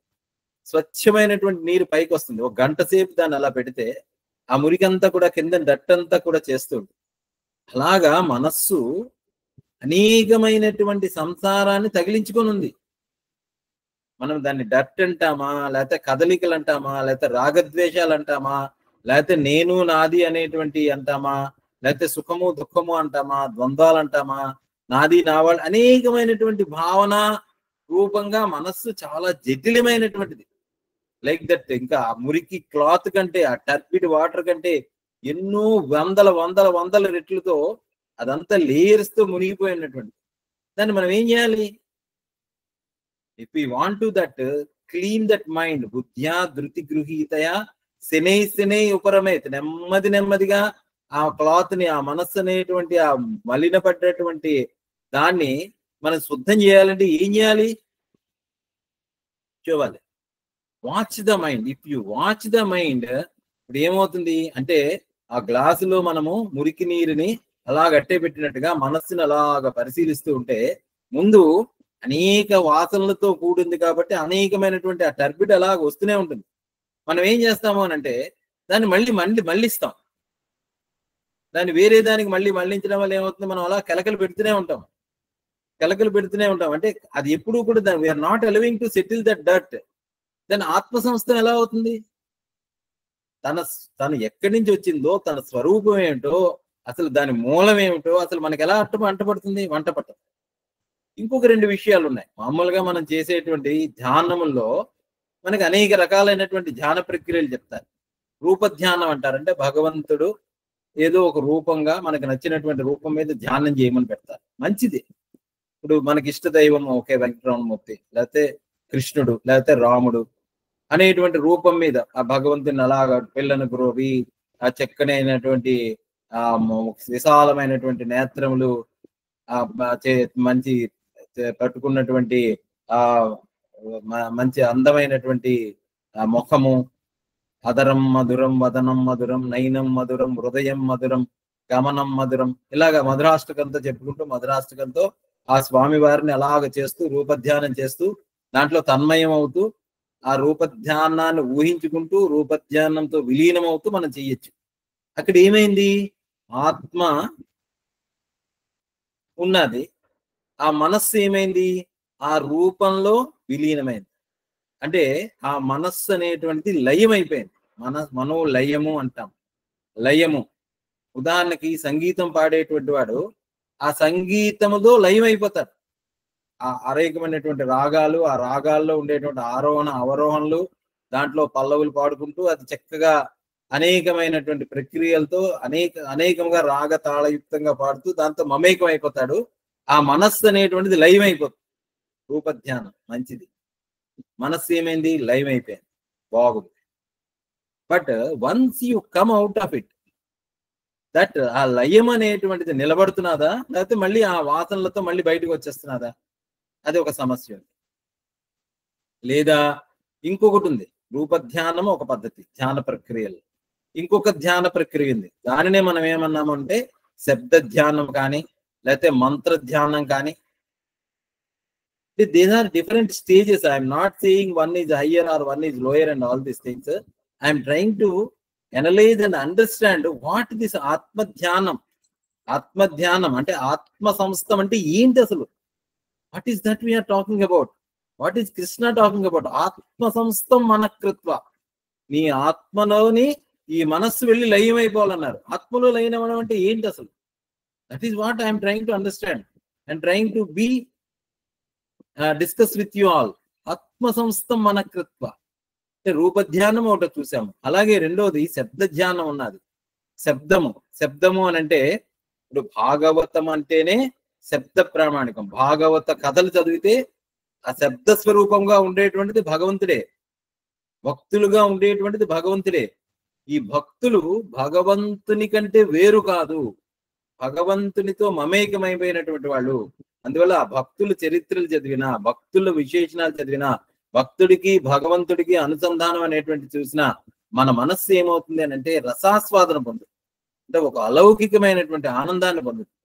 స్వచ్ఛమైనటువంటి నీరు పైకి వస్తుంది. ఒక గంట సేపు దాన్ని అలా పెడితే ఆ మురికి అంతా కూడా కింద దట్టంతా కూడా చేస్తుంది. అలాగా మనస్సు అనేకమైనటువంటి సంసారాన్ని తగిలించుకొని ఉంది. మనం దాన్ని డర్ట్ అంటామా, లేకపోతే కదలికలు అంటామా, లేకపోతే రాగద్వేషాలు అంటామా, లేకపోతే నేను నాది అనేటువంటి అంటామా, లేకపోతే సుఖము దుఃఖము అంటామా, ద్వంద్వాలు అంటామా, నాది నావాళ్ళు, అనేకమైనటువంటి భావన రూపంగా మనస్సు చాలా జటిలమైనటువంటిది. Like that. ఇంకా ఆ మురికి క్లాత్ కంటే, ఆ టర్బిడ్ వాటర్ కంటే ఎన్నో వందల వందల వందల రెట్లతో అదంతా లేయర్స్ తో మునిగిపోయినటువంటి దాన్ని మనం ఏం చేయాలి? If you want to that clean that mind, బుద్ధ్యా ధృతి గృహీతయా శనై శనై ఉపరమేత్, నెమ్మది నెమ్మదిగా ఆ క్లాత్ ని, ఆ మనస్సు అనేటువంటి ఆ మలినపడ్డటువంటి దాన్ని మనం శుద్ధం చేయాలంటే ఏం చేయాలి? చూడాలి. Watch the mind. If you watch the mind, ఇప్పుడు ఏమవుతుంది అంటే ఆ గ్లాసులో మనము మురికి నీరుని అలా గట్టే పెట్టినట్టుగా మనస్సుని అలాగా పరిశీలిస్తూ ఉంటే ముందు అనేక వాసనలతో కూడింది కాబట్టి అనేకమైనటువంటి ఆ టర్బిడ్ అలాగ వస్తూనే ఉంటుంది. మనం ఏం చేస్తాము అని అంటే దాన్ని మళ్ళిస్తాం. దాన్ని వేరే దానికి మళ్ళించడం వల్ల ఏమవుతుంది? మనం అలా కెలకలు పెడుతూనే ఉంటాం. అంటే అది ఎప్పుడూ కూడా we are not allowing to settle that dirt. దాని ఆత్మ సంస్థ ఎలా అవుతుంది? తను ఎక్కడి నుంచి వచ్చిందో, తన స్వరూపం ఏమిటో, అసలు దాని మూలం ఏమిటో అసలు మనకి ఎలా అంటపడుతుంది? వంట పట్టదు. ఇంకొక 2 విషయాలు ఉన్నాయి. మామూలుగా మనం చేసేటువంటి ధ్యానముల్లో మనకి అనేక రకాలైనటువంటి ధ్యాన ప్రక్రియలు చెప్తారు. రూపధ్యానం అంటారు. అంటే భగవంతుడు ఏదో ఒక రూపంగా మనకు నచ్చినటువంటి రూపం మీద ధ్యానం చేయమని పెడతారు. మంచిది. ఇప్పుడు మనకి ఇష్ట దైవం ఒకే వెంకటరమణమూర్తి, లేకపోతే కృష్ణుడు, లేకపోతే రాముడు అనేటువంటి రూపం మీద ఆ భగవంతుని అలాగా పిల్లను గ్రోవి, ఆ చక్కనైనటువంటి ఆ విశాలమైనటువంటి నేత్రములు, ఆ మంచి కట్టుకున్నటువంటి ఆ మంచి అందమైనటువంటి ముఖము, అదరం మధురం, వదనం మధురం, నయనం మధురం, హృదయం మధురం, గమనం మధురం, ఇలాగా మధురాష్టకంతో చెప్పుకుంటూ మధురాష్టకంతో ఆ స్వామి వారిని అలాగ చేస్తూ రూపధ్యానం చేస్తూ దాంట్లో తన్మయం అవుతూ ఆ రూపధ్యానాన్ని ఊహించుకుంటూ రూపధ్యానంతో విలీనం అవుతూ మనం చెయ్యొచ్చు. అక్కడ ఏమైంది? ఆత్మ ఉన్నది, ఆ మనస్సు ఏమైంది? ఆ రూపంలో విలీనమైంది. అంటే ఆ మనస్సు అనేటువంటిది లయం అయిపోయింది. మనోలయము అంటాం. లయము. ఉదాహరణకి సంగీతం పాడేటువంటి వాడు ఆ సంగీతములో లయం అయిపోతాడు. ఆ అనేకమైనటువంటి రాగాలు, ఆ రాగాల్లో ఉండేటువంటి ఆరోహణ అవరోహణలు, దాంట్లో పల్లవులు పాడుకుంటూ అది చక్కగా అనేకమైనటువంటి ప్రక్రియలతో అనేకంగా రాగ తాళయుక్తంగా పాడుతూ దాంతో మమేకం అయిపోతాడు. ఆ మనస్సు అనేటువంటిది లయం అయిపోతుంది. రూపధ్యానం మంచిది. మనస్సు ఏమైంది? లయం అయిపోయింది. బాగుంది. But once you come out of it, that ఆ లయం అనేటువంటిది నిలబడుతున్నదా, లేకపోతే మళ్ళీ ఆ వాసనలతో మళ్ళీ బయటకు వచ్చేస్తున్నదా? అది ఒక సమస్య ఉంది. లేదా ఇంకొకటి ఉంది. రూపధ్యానం ఒక పద్ధతి ధ్యాన ప్రక్రియలు. ఇంకొక ధ్యాన ప్రక్రియ ఉంది. దానినే మనం ఏమన్నామంటే శబ్ద ధ్యానం కానీ, లేకపోతే మంత్ర ధ్యానం కానీ. These are different stages. I am not saying one is higher or one is lower and all these things. I am trying to analyze and understand what this Atma Dhyanam. Atma Dhyanam ante Atma Samstham ante ఏంటి అసలు? What is that we are talking about? What is Krishna talking about? Atma Samstham Manakritva. నీ ఆత్మలోని ఈ మనస్సు వెళ్ళి లయం అయిపోవాలన్నారు. ఆత్మలో లయం అవ్వడం అంటే ఏంటి అసలు? That is what I'm trying to understand and trying to be discuss with you all. ఆత్మ సంస్థం మనకృత్వ అంటే రూపధ్యానం ఒకటి చూసాము. అలాగే రెండోది శబ్ద ధ్యానం ఉన్నది. శబ్దము అని అంటే ఇప్పుడు భాగవతం అంటేనే శబ్ద ప్రామాణికం. భాగవత కథలు చదివితే ఆ శబ్ద స్వరూపంగా ఉండేటువంటిది భగవంతుడే, భక్తులుగా ఉండేటువంటిది భగవంతుడే. ఈ భక్తులు భగవంతుని కంటే వేరు కాదు, భగవంతునితో మమేకమైపోయినటువంటి వాళ్ళు. అందువల్ల ఆ భక్తుల చరిత్రలు చదివినా, భక్తుల విశేషణాలు చదివినా, భక్తుడికి భగవంతుడికి అనుసంధానం అనేటువంటి చూసినా మన మనస్సు ఏమవుతుంది అని అంటే రసాస్వాదన పొందుతుంది, అంటే ఒక అలౌకికమైనటువంటి ఆనందాన్ని పొందుతుంది.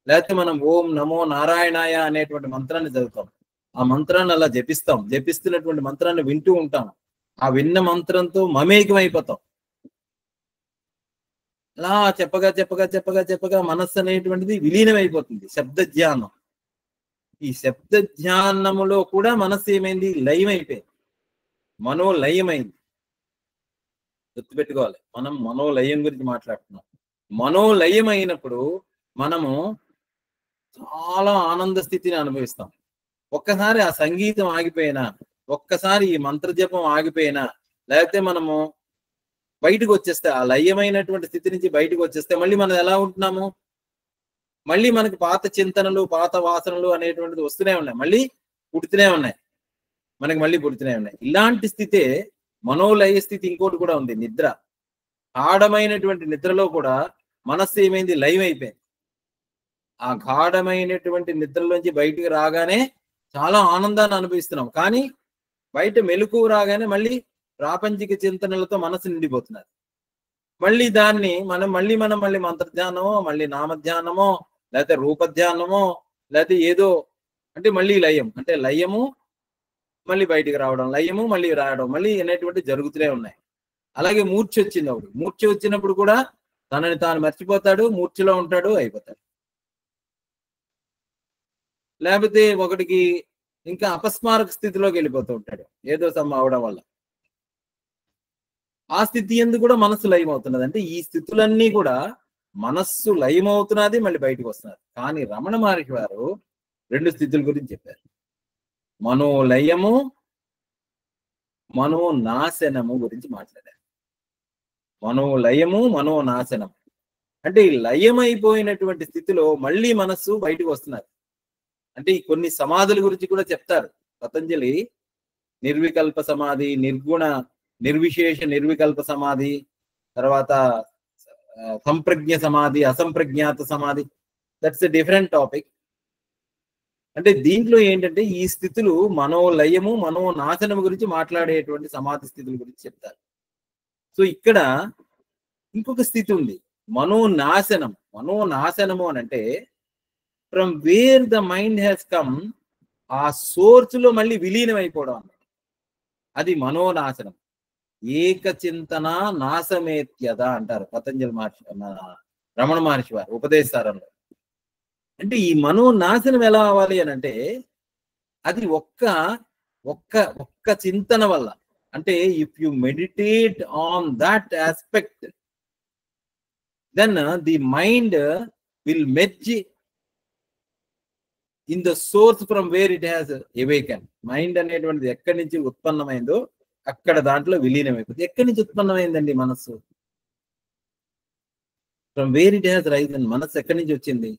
లేకపోతే మనం ఓం నమో నారాయణాయ అనేటువంటి మంత్రాన్ని చదువుతాం, ఆ మంత్రాన్ని అలా జపిస్తాం, జపిస్తున్నటువంటి మంత్రాన్ని వింటూ ఉంటాం, ఆ విన్న మంత్రంతో మమేకమైపోతాం. అలా చెప్పగా చెప్పగా చెప్పగా చెప్పగా మనస్సు అనేటువంటిది విలీనమైపోతుంది. శబ్ద ధ్యానం, ఈ శబ్ద ధ్యానములో కూడా మనస్సు ఏమైంది? లయమైపోయింది, మనోలయమైంది. గుర్తుపెట్టుకోవాలి, మనం మనోలయం గురించి మాట్లాడుతున్నాం. మనోలయమైనప్పుడు మనము చాలా ఆనంద స్థితిని అనుభవిస్తాం. ఒక్కసారి ఆ సంగీతం ఆగిపోయినా, ఒక్కసారి ఈ మంత్రజపం ఆగిపోయినా, లేకపోతే మనము బయటకు వచ్చేస్తే, ఆ లయమైనటువంటి స్థితి నుంచి బయటకు వచ్చేస్తే మళ్ళీ మనం ఎలా ఉంటున్నాము? మళ్ళీ మనకి పాత చింతనలు, పాత వాసనలు అనేటువంటిది వస్తూనే ఉన్నాయి, మళ్ళీ పుడుతూనే ఉన్నాయి, మనకి మళ్ళీ పుడుతూనే ఉన్నాయి. ఇలాంటి స్థితే మనోలయ స్థితి. ఇంకోటి కూడా ఉంది, నిద్ర. గాఢమైనటువంటి నిద్రలో కూడా మనస్సు ఏమైంది? లయం అయిపోయింది. ఆ గాఢమైనటువంటి నిద్రలోంచి బయటికి రాగానే చాలా ఆనందాన్ని అనుభవిస్తున్నాం, కానీ బయట మెలకువ రాగానే మళ్ళీ ప్రాపంచిక చింతనలతో మనసు నిండిపోతున్నారు. మళ్ళీ దాన్ని మళ్ళీ మంత్రధ్యానమో, మళ్ళీ నామధ్యానమో, లేకపోతే రూపధ్యానమో, లేకపోతే ఏదో, అంటే మళ్ళీ లయం, అంటే లయము మళ్ళీ బయటికి రావడం, లయము మళ్ళీ రావడం, మళ్ళీ అనేటువంటి జరుగుతూనే ఉన్నాయి. అలాగే మూర్ఛ వచ్చింది ఒకటి, మూర్ఛ వచ్చినప్పుడు కూడా తనని తాను మర్చిపోతాడు, మూర్ఛలో ఉంటాడు, అయిపోతాడు. లేకపోతే ఒకటికి ఇంకా అపస్మారక స్థితిలోకి వెళ్ళిపోతూ ఉంటాడు, ఏదో సమ్మ అవడం వల్ల. ఆ స్థితి ఎందుకు కూడా మనస్సు లయమవుతున్నది. అంటే ఈ స్థితులన్నీ కూడా మనస్సు లయమవుతున్నది, మళ్ళీ బయటకు వస్తున్నది. కానీ రమణ మహర్షి వారు 2 స్థితుల గురించి చెప్పారు, మనోలయము, మనోనాశనము గురించి మాట్లాడారు. మనోలయము, మనోనాశనం అంటే ఈ లయమైపోయినటువంటి స్థితిలో మళ్ళీ మనస్సు బయటకు వస్తున్నది. అంటే ఈ కొన్ని సమాధుల గురించి కూడా చెప్తారు పతంజలి. నిర్వికల్ప సమాధి, నిర్గుణ నిర్విశేష నిర్వికల్ప సమాధి, తర్వాత సంప్రజ్ఞ సమాధి, అసంప్రజ్ఞాత సమాధి. That's a different topic. అంటే దీంట్లో ఏంటంటే ఈ స్థితులు మనోలయము, మనోనాశనము గురించి మాట్లాడేటువంటి సమాధి స్థితుల గురించి చెప్తారు. సో ఇక్కడ ఇంకొక స్థితి ఉంది, మనోనాశనం. మనోనాశనము అని అంటే from where the mind has come, ఆ సోర్స్ లో మళ్ళీ విలీనం అయిపోవడం అన్నమాట, అది మనోనాశనం. ఏకచింతన నాశమేత్యద అంటారు పతంజలి మహర్షి, రమణ మహర్షి వారు ఉపదేశారంలో. అంటే ఈ మనోనాశనం ఎలా అవ్వాలి అని అంటే అది ఒక్క చింతన వల్ల. అంటే if you meditate on that aspect, then the mind will merge in the source from where it has awaken. Mind అనేటువంటిది ఎక్కడి నుంచి ఉత్పన్నమైందో అక్కడ దాంట్లో విలీనం అయిపోతుంది. ఎక్కడి నుంచి ఉత్పన్నమైందండి మనస్సు? From where it has Ryzen. మనస్సు ఎక్కడి నుంచి వచ్చింది,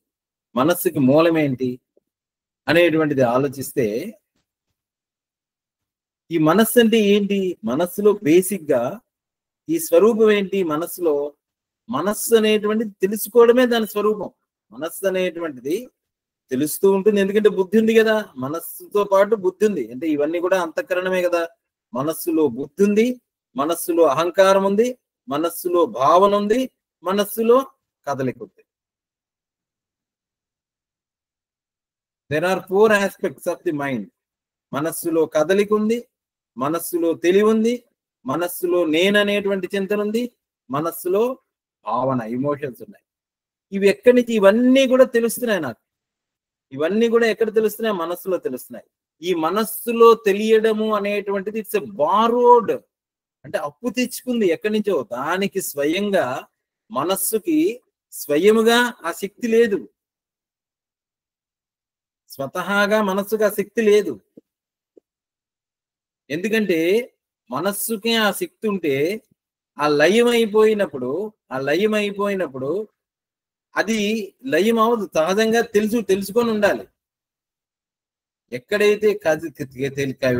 మనస్సుకి మూలం ఏంటి అనేటువంటిది ఆలోచిస్తే, ఈ మనస్సు అంటే ఏంటి? మనస్సులో బేసిక్ గా ఈ స్వరూపం ఏంటి? మనస్సులో మనస్సు అనేటువంటిది తెలుసుకోవడమే దాని స్వరూపం. మనస్సు అనేటువంటిది తెలుస్తూ ఉంటుంది, ఎందుకంటే బుద్ధి ఉంది కదా, మనస్సుతో పాటు బుద్ధి ఉంది. అంటే ఇవన్నీ కూడా అంతఃకరణమే కదా. మనస్సులో బుద్ధి ఉంది, మనస్సులో అహంకారం ఉంది, మనస్సులో భావన ఉంది, మనస్సులో కదలిక ఉంది. There are 4 aspects of the mind. మనస్సులో కదలిక ఉంది, మనస్సులో తెలివి ఉంది, మనస్సులో నేననేటువంటి చింతన ఉంది, మనస్సులో భావన, ఎమోషన్స్ ఉన్నాయి. ఇవి ఎక్కడి నుంచి? ఇవన్నీ కూడా తెలుస్తున్నాయి నాకు. ఇవన్నీ కూడా ఎక్కడ తెలుస్తున్నాయి? మనస్సులో తెలుస్తున్నాయి. ఈ మనస్సులో తెలియడము అనేటువంటిది ఇట్స్ ఎ బారోడ్, అంటే అప్పు తెచ్చుకుంది ఎక్కడి నుంచో. దానికి స్వయంగా మనస్సుకి స్వయముగా ఆ శక్తి లేదు, స్వతహాగా మనస్సుకి ఆ శక్తి లేదు. ఎందుకంటే మనస్సుకి ఆ శక్తి ఉంటే ఆ లయం అయిపోయినప్పుడు అది లయం అవదు, సహజంగా తెలుసుకొని ఉండాలి. ఎక్కడైతే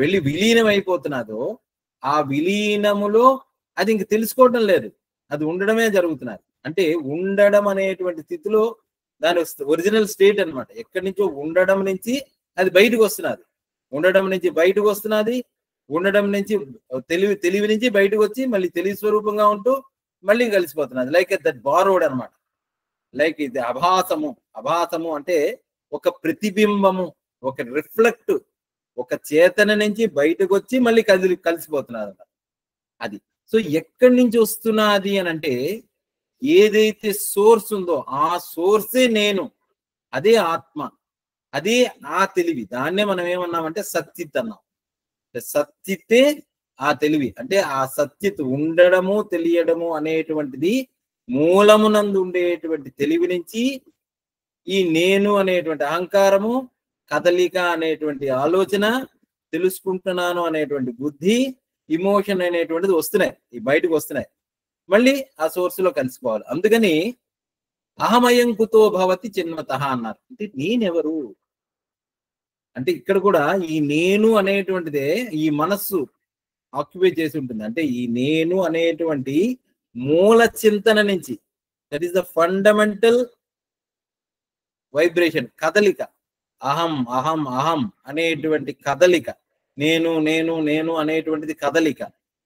వెళ్ళి విలీనం అయిపోతున్నదో ఆ విలీనములో అది ఇంక తెలుసుకోవటం లేదు, అది ఉండడమే జరుగుతున్నది. అంటే ఉండడం అనేటువంటి స్థితిలో దాని ఒరిజినల్ స్టేట్ అనమాట. ఎక్కడి నుంచో ఉండడం నుంచి అది బయటకు వస్తున్నది, ఉండడం నుంచి బయటకు వస్తున్నది, ఉండడం నుంచి తెలివి నుంచి బయటకు వచ్చి మళ్ళీ తెలివి స్వరూపంగా ఉంటూ మళ్ళీ కలిసిపోతున్నది. లైక్ దట్ బారోడ్ అనమాట. లైక్ ఇది అభాసము అంటే ఒక ప్రతిబింబము, ఒక రిఫ్లెక్ట్, ఒక చేతన నుంచి బయటకు వచ్చి మళ్ళీ కలిసిపోతున్నది అది. సో ఎక్కడి నుంచి వస్తున్నది అని అంటే ఏదైతే సోర్స్ ఉందో ఆ సోర్సే నేను, అదే ఆత్మ, అదే ఆ తెలివి. దాన్నే మనం ఏమన్నామంటే సత్చిత్ అన్నాం. సత్చితే ఆ తెలివి. అంటే ఆ సత్చిత్ ఉండడము తెలియడము అనేటువంటిది మూలమునందు ఉండేటువంటి తెలివి నుంచి ఈ నేను అనేటువంటి అహంకారము, కదలిక అనేటువంటి ఆలోచన, తెలుసుకుంటున్నాను అనేటువంటి బుద్ధి, ఇమోషన్ అనేటువంటిది వస్తున్నాయి, ఈ బయటకు వస్తున్నాయి, మళ్ళీ ఆ సోర్స్ లో కలిసిపోవాలి. అందుకని అహమయం కుతో భవతి చిన్మతః అన్నారు. అంటే నేనెవరు అంటే ఇక్కడ కూడా ఈ నేను అనేటువంటిదే ఈ మనస్సు ఆక్యుపై చేసి ఉంటుంది. అంటే ఈ నేను అనేటువంటి మూల చింతన నుంచి, that is the fundamental vibration, కదలిక, అహం అహం అహం అనేటువంటి కదలిక, నేను నేను నేను అనేటువంటిది కదలిక.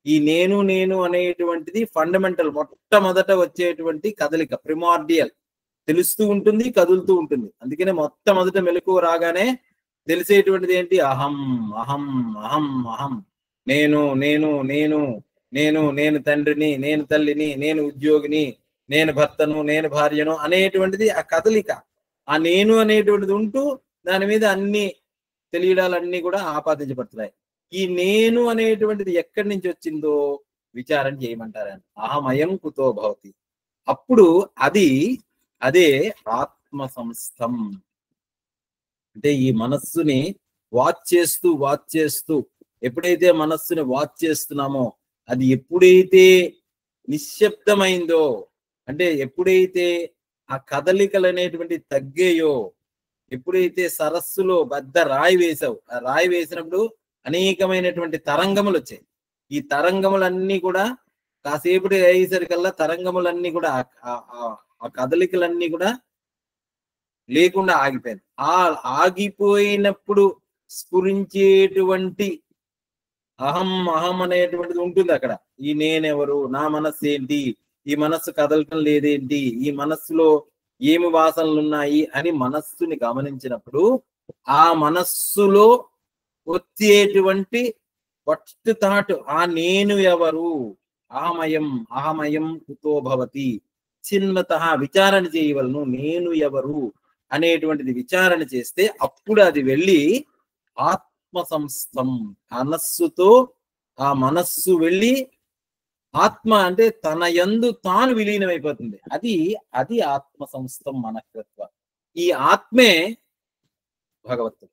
ఈ నేను నేను అనేటువంటిది ఫండమెంటల్, మొట్టమొదట వచ్చేటువంటి కదలిక, ప్రిమార్డియల్. తెలుస్తూ ఉంటుంది, కదులుతూ ఉంటుంది. అందుకనే మొట్టమొదట మెలకువ రాగానే తెలిసేటువంటిది ఏంటి? అహం అహం అహం అహం. నేను నేను నేను నేను నేను తండ్రిని, నేను తల్లిని, నేను ఉద్యోగిని, నేను భర్తను, నేను భార్యను అనేటువంటిది ఆ కదలిక. ఆ నేను అనేటువంటిది ఉంటూ దాని మీద అన్ని తెలియడాలన్నీ కూడా ఆపాదించబడుతున్నాయి. ఈ నేను అనేటువంటిది ఎక్కడి నుంచి వచ్చిందో విచారం చేయమంటారు. అహమయం కుతో భవతి. అప్పుడు అదే ఆత్మ సంస్థం. అంటే ఈ మనస్సుని వాచ్ చేస్తూ ఎప్పుడైతే మనస్సుని వాచ్ చేస్తున్నామో, అది ఎప్పుడైతే నిశ్శబ్దమైందో, అంటే ఎప్పుడైతే ఆ కదలికలు అనేటువంటి తగ్గాయో, ఎప్పుడైతే సరస్సులో పెద్ద రాయి వేసావు, ఆ రాయి వేసినప్పుడు అనేకమైనటువంటి తరంగములు వచ్చాయి. ఈ తరంగములన్నీ కూడా కాసేపటి అయ్యేసరికల్లా తరంగములన్నీ కూడా ఆ కదలికలన్నీ కూడా లేకుండా ఆగిపోయింది. ఆ ఆగిపోయినప్పుడు స్ఫురించేటువంటి అహం అహం అనేటువంటిది ఉంటుంది అక్కడ. ఈ నేనెవరు, నా మనస్సు ఏంటి, ఈ మనస్సు కదలటం లేదేంటి, ఈ మనస్సులో ఏమి వాసనలు ఉన్నాయి అని మనస్సుని గమనించినప్పుడు ఆ మనస్సులో వచ్చేటువంటి ఫస్ట్ థాట్ ఆ నేను ఎవరు, అహమయం కుతో భవతి చిన్మతః విచారణ చేయవలను. నేను ఎవరు అనేటువంటిది విచారణ చేస్తే అప్పుడు అది వెళ్ళి ఆత్మ సంస్థం, మనస్సుతో ఆ మనస్సు వెళ్ళి ఆత్మ అంటే తన యందు తాను విలీనమైపోతుంది. అది ఆత్మ సంస్థం మనకత్వ. ఈ ఆత్మే భగవత్తు,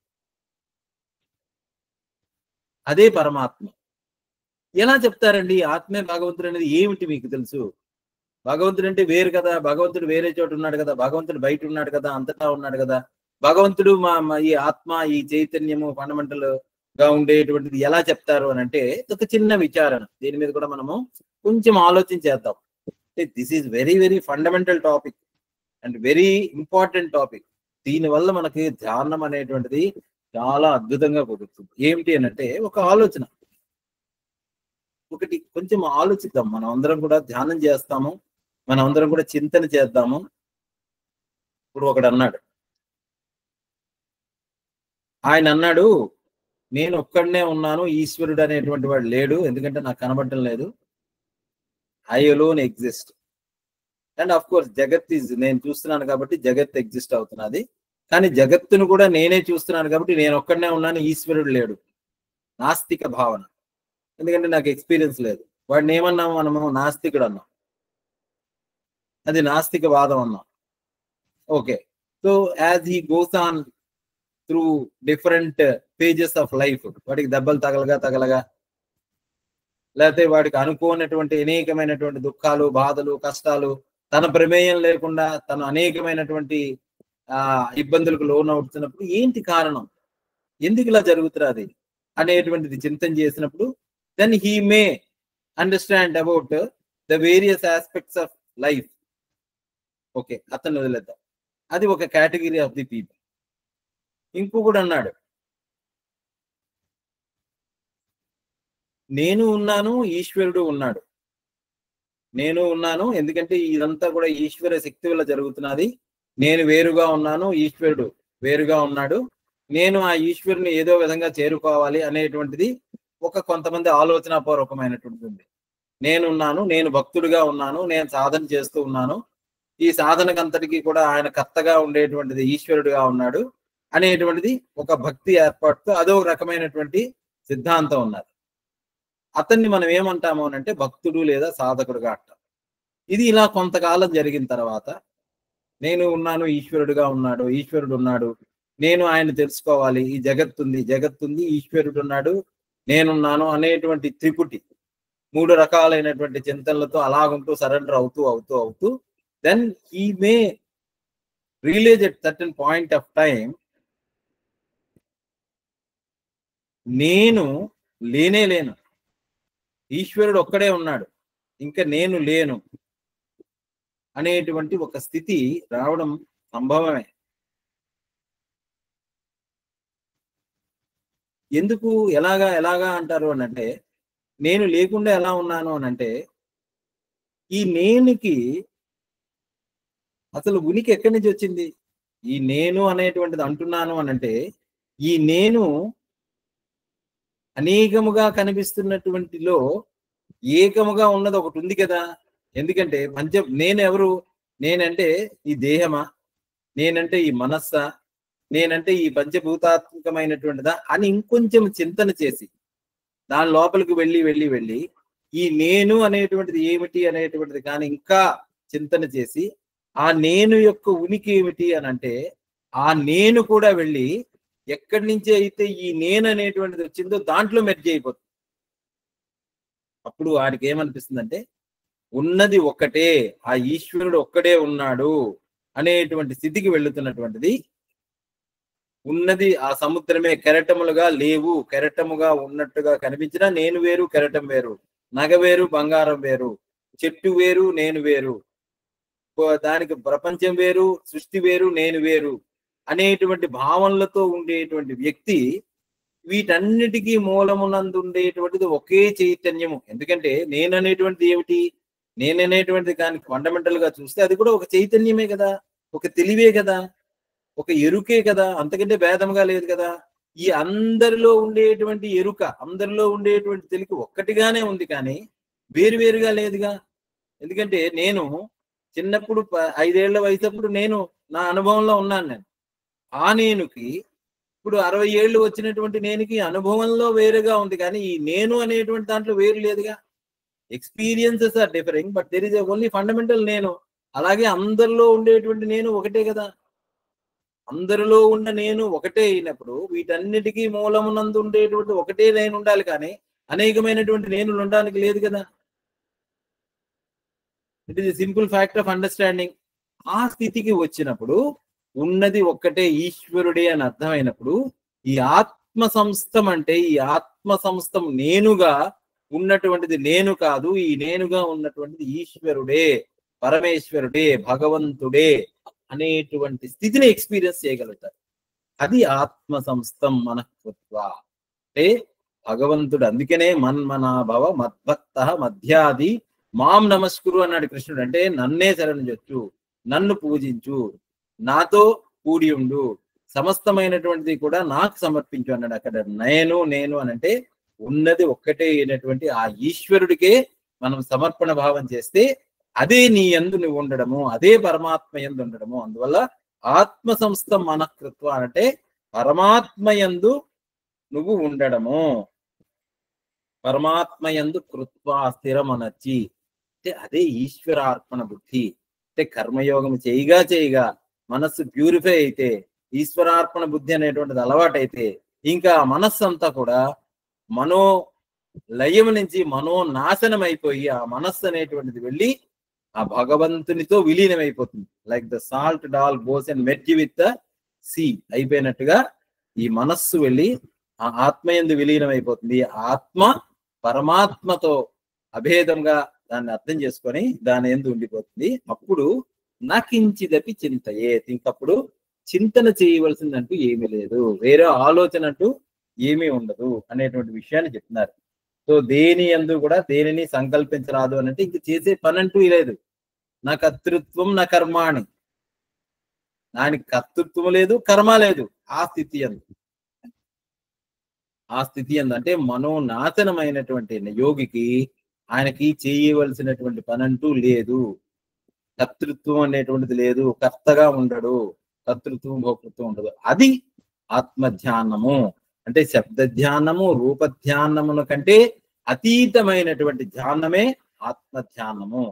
అదే పరమాత్మ. ఎలా చెప్తారండి ఆత్మే భగవంతుడు అనేది? ఏమిటి మీకు తెలుసు? భగవంతుడు అంటే వేరు కదా, భగవంతుడు వేరే చోట ఉన్నాడు కదా, భగవంతుడు బయట ఉన్నాడు కదా, అంతటా ఉన్నాడు కదా. భగవంతుడు ఈ ఆత్మ, ఈ చైతన్యము ఫండమెంటల్ గా ఉండేటువంటిది ఎలా చెప్తారు అని అంటే ఒక చిన్న విచారణ. దీని మీద కూడా మనము కొంచెం ఆలోచించేద్దాం. This is very very fundamental topic and very important topic. దీనివల్ల మనకి ధ్యానం అనేటువంటిది చాలా అద్భుతంగా కుదురుతుంది. ఏమిటి అని అంటే ఒక ఆలోచన, ఒకటి కొంచెం ఆలోచిద్దాం. మనం అందరం కూడా ధ్యానం చేస్తాము, మనం అందరం కూడా చింతన చేద్దాము. ఇప్పుడు ఒకడు అన్నాడు, ఆయన అన్నాడు నేను ఒక్కడనే ఉన్నాను, ఈశ్వరుడు అనేటువంటి వాడు లేడు, ఎందుకంటే నాకు కనబడటం లేదు. I alone exist. And of course జగత్ నేను చూస్తున్నాను కాబట్టి జగత్ ఎగ్జిస్ట్ అవుతున్నది. కానీ జగత్తును కూడా నేనే చూస్తున్నాను కాబట్టి నేను ఒక్కడనే ఉన్నాను, ఈశ్వరుడు లేడు. నాస్తిక భావన, ఎందుకంటే నాకు ఎక్స్పీరియన్స్ లేదు. వాడిని ఏమన్నాము మనము? నాస్తికుడు అన్నాం. అది నాస్తిక వాదం అన్నాం. Okay, so as he goes on through different pages of life, వాడికి దెబ్బలు తగలగా లేకపోతే వాడికి అనుకోనటువంటి అనేకమైనటువంటి దుఃఖాలు, బాధలు, కష్టాలు, తన ప్రమేయం లేకుండా తను అనేకమైనటువంటి ఇబ్బందులకు లోనవుతున్నప్పుడు ఏంటి కారణం, ఎందుకు ఇలా జరుగుతున్నది అనేటువంటిది చింతన చేసినప్పుడు then he may understand about the various aspects of life. Okay, అతను వదిలేద్దాం, అది ఒక కేటగిరీ ఆఫ్ ది పీపుల్. ఇంకొకడు అన్నాడు, నేను ఉన్నాను, ఈశ్వరుడు ఉన్నాడు. నేను ఉన్నాను ఎందుకంటే ఇదంతా కూడా ఈశ్వర శక్తి వల్ల జరుగుతున్నది. నేను వేరుగా ఉన్నాను, ఈశ్వరుడు వేరుగా ఉన్నాడు. నేను ఆ ఈశ్వరుని ఏదో విధంగా చేరుకోవాలి అనేటువంటిది కొంతమంది ఆలోచనాపూర్వకమైనటువంటిది ఉంది. నేనున్నాను, నేను భక్తుడిగా ఉన్నాను, నేను సాధన చేస్తూ ఉన్నాను, ఈ సాధనకంతటికి కూడా ఆయన కర్తగా ఉండేటువంటిది ఈశ్వరుడుగా ఉన్నాడు అనేటువంటిది ఒక భక్తి ఏర్పాటుతో అదో రకమైనటువంటి సిద్ధాంతం ఉన్నది. అతన్ని మనం ఏమంటాము అనంటే భక్తుడు లేదా సాధకుడుగా అంటాం. ఇది ఇలా కొంతకాలం జరిగిన తర్వాత నేను ఉన్నాను, ఈశ్వరుడుగా ఉన్నాడు, ఈశ్వరుడు ఉన్నాడు, నేను ఆయన తెలుసుకోవాలి, ఈ జగత్తుంది, ఈశ్వరుడు ఉన్నాడు, నేనున్నాను అనేటువంటి త్రిపుటి 3 రకాలైనటువంటి చింతనలతో అలాగుంటూ సరెండర్ అవుతూ అవుతూ అవుతూ then he may realize at certain point of time నేను లేను, ఈశ్వరుడు ఒక్కడే ఉన్నాడు, ఇంకా నేను లేను అనేటువంటి ఒక స్థితి రావడం సంభవమే. ఎందుకు ఎలాగా అంటారు అనంటే, నేను లేకుండా ఎలా ఉన్నాను అనంటే, ఈ నేనుకి అసలు ఉనికి ఎక్కడి నుంచి వచ్చింది? ఈ నేను అనేటువంటిది అంటున్నాను అనంటే, ఈ నేను అనేకముగా కనిపిస్తున్నటువంటిలో ఏకముగా ఉన్నది ఒకటి ఉంది కదా. ఎందుకంటే నేను ఎవరు? నేనంటే ఈ దేహమా, నేనంటే ఈ మనస్సా, నేనంటే ఈ పంచభూతాత్మకమైనటువంటిదా అని ఇంకొంచెం చింతన చేసి దాని లోపలికి వెళ్ళి ఈ నేను అనేటువంటిది ఏమిటి అనేటువంటిది కానీ ఇంకా చింతన చేసి ఆ నేను యొక్క ఉనికి ఏమిటి అని అంటే ఆ నేను కూడా వెళ్ళి ఎక్కడి నుంచి అయితే ఈ నేను అనేటువంటిది వచ్చిందో దాంట్లో మెర్జ్ అయిపోతుంది. అప్పుడు వాడికి ఏమనిపిస్తుందంటే ఉన్నది ఒక్కటే, ఆ ఈశ్వరుడు ఒక్కడే ఉన్నాడు అనేటువంటి స్థితికి వెళుతున్నటువంటిది. ఉన్నది ఆ సముద్రమే, కెరటములుగా లేవు, కెరటముగా ఉన్నట్టుగా కనిపించినా నేను వేరు, కెరటం వేరు, నగ వేరు, బంగారం వేరు, చెట్టు వేరు, నేను వేరు, దానికి ప్రపంచం వేరు, సృష్టి వేరు, నేను వేరు అనేటువంటి భావనలతో ఉండేటువంటి వ్యక్తి వీటన్నిటికీ మూలమునందు ఉండేటువంటిది ఒకే చైతన్యము. ఎందుకంటే నేననేటువంటిది ఏమిటి? నేననేటువంటిది కానీ ఫండమెంటల్ గా చూస్తే అది కూడా ఒక చైతన్యమే కదా, ఒక తెలివే కదా, ఒక ఎరుకే కదా, అంతకంటే భేదంగా లేదు కదా. ఈ అందరిలో ఉండేటువంటి ఎరుక, అందరిలో ఉండేటువంటి తెలికి ఒక్కటిగానే ఉంది కానీ వేరువేరుగా లేదుగా. ఎందుకంటే నేను చిన్నప్పుడు 5 ఏళ్ల వయసప్పుడు నేను నా అనుభవంలో ఉన్నాను. నేను ఆ నేనుకి ఇప్పుడు 60 ఏళ్ళు వచ్చినటువంటి నేనుకి అనుభవంలో వేరుగా ఉంది కానీ ఈ నేను అనేటువంటి దాంట్లో వేరు లేదుగా. Experiences are differing but there is only fundamental నేను. అలాగే అందరిలో ఉండేటువంటి నేను ఒకటే కదా. అందరిలో ఉన్న నేను ఒకటే అయినప్పుడు వీటన్నిటికీ మూలమునందు ఉండేటువంటి ఒకటే నేను ఉండాలి కానీ అనేకమైనటువంటి నేనులు ఉండడానికి లేదు కదా. It is simple fact of understanding. ఆ స్థితికి వచ్చినప్పుడు ఉన్నది ఒక్కటే ఈశ్వరుడే అని అర్థమైనప్పుడు ఈ ఆత్మ సంస్థం అంటే ఈ ఆత్మ సంస్థం నేనుగా ఉన్నటువంటిది నేను కాదు, ఈ నేనుగా ఉన్నటువంటిది ఈశ్వరుడే, పరమేశ్వరుడే, భగవంతుడే అనేటువంటి స్థితిని ఎక్స్పీరియన్స్ చేయగలుగుతారు. అది ఆత్మ సంస్థం మనఃకృత్వ అంటే భగవంతుడు. అందుకనే మన్మనాభవ మద్భక్త మధ్యాది మాం నమస్కురు అన్నాడు కృష్ణుడు. అంటే నన్నే శరణు, నన్ను పూజించు, నాతో కూడి ఉండు, సమస్తమైనటువంటిది కూడా నాకు సమర్పించు అన్నాడు. అక్కడ నేను అని అంటే ఉన్నది ఒక్కటే అయినటువంటి ఆ ఈశ్వరుడికే మనం సమర్పణ భావం చేస్తే అదే నీ యందు నువ్వు ఉండడము, అదే పరమాత్మ యందు ఉండడము. అందువల్ల ఆత్మ సంస్థ మనఃకృత్వ అంటే పరమాత్మ యందు నువ్వు ఉండడము, పరమాత్మ యందు కృత్వ స్థిరమనర్చి అంటే అదే ఈశ్వరార్పణ బుద్ధి. అంటే కర్మయోగం చేయగా మనస్సు ప్యూరిఫై అయితే, ఈశ్వరార్పణ బుద్ధి అనేటువంటిది అలవాటైతే ఇంకా మనస్సు అంతా కూడా మనో లయం నుంచి మనో నాశనం అయిపోయి ఆ మనస్సు అనేటువంటిది వెళ్ళి ఆ భగవంతునితో విలీనమైపోతుంది. Like the salt doll goes and merge with the sea అయిపోయినట్టుగా ఈ మనస్సు వెళ్ళి ఆ ఆత్మయందు విలీనం అయిపోతుంది. ఆత్మ పరమాత్మతో అభేదంగా దాన్ని అర్థం చేసుకొని దాని ఎందు ఉండిపోతుంది. అప్పుడు నాకించిదపి చింతయే, ఇంకప్పుడు చింతన చేయవలసిందంటూ ఏమీ లేదు, వేరే ఆలోచన అంటూ ఏమీ ఉండదు అనేటువంటి విషయాన్ని చెప్తున్నారు. సో దేని యందు కూడా దేనిని సంకల్పించరాదు అని అంటే ఇంక చేసే పని అంటూ లేదు. నా కర్తృత్వం నా కర్మాణి, దానికి కర్తృత్వం లేదు కర్మ లేదు. ఆ స్థితి ఎందు అంటే మనోనాశనమైనటువంటి యోగికి ఆయనకి చేయవలసినటువంటి పని అంటూ లేదు. కర్తృత్వం అనేటువంటిది లేదు, కర్తగా ఉండడు, కర్తృత్వం భోక్తృత్వం ఉండదు. అది ఆత్మధ్యానము అంటే శబ్ద ధ్యానము రూప ధ్యానముల కంటే అతీతమైనటువంటి ధ్యానమే ఆత్మధ్యానము.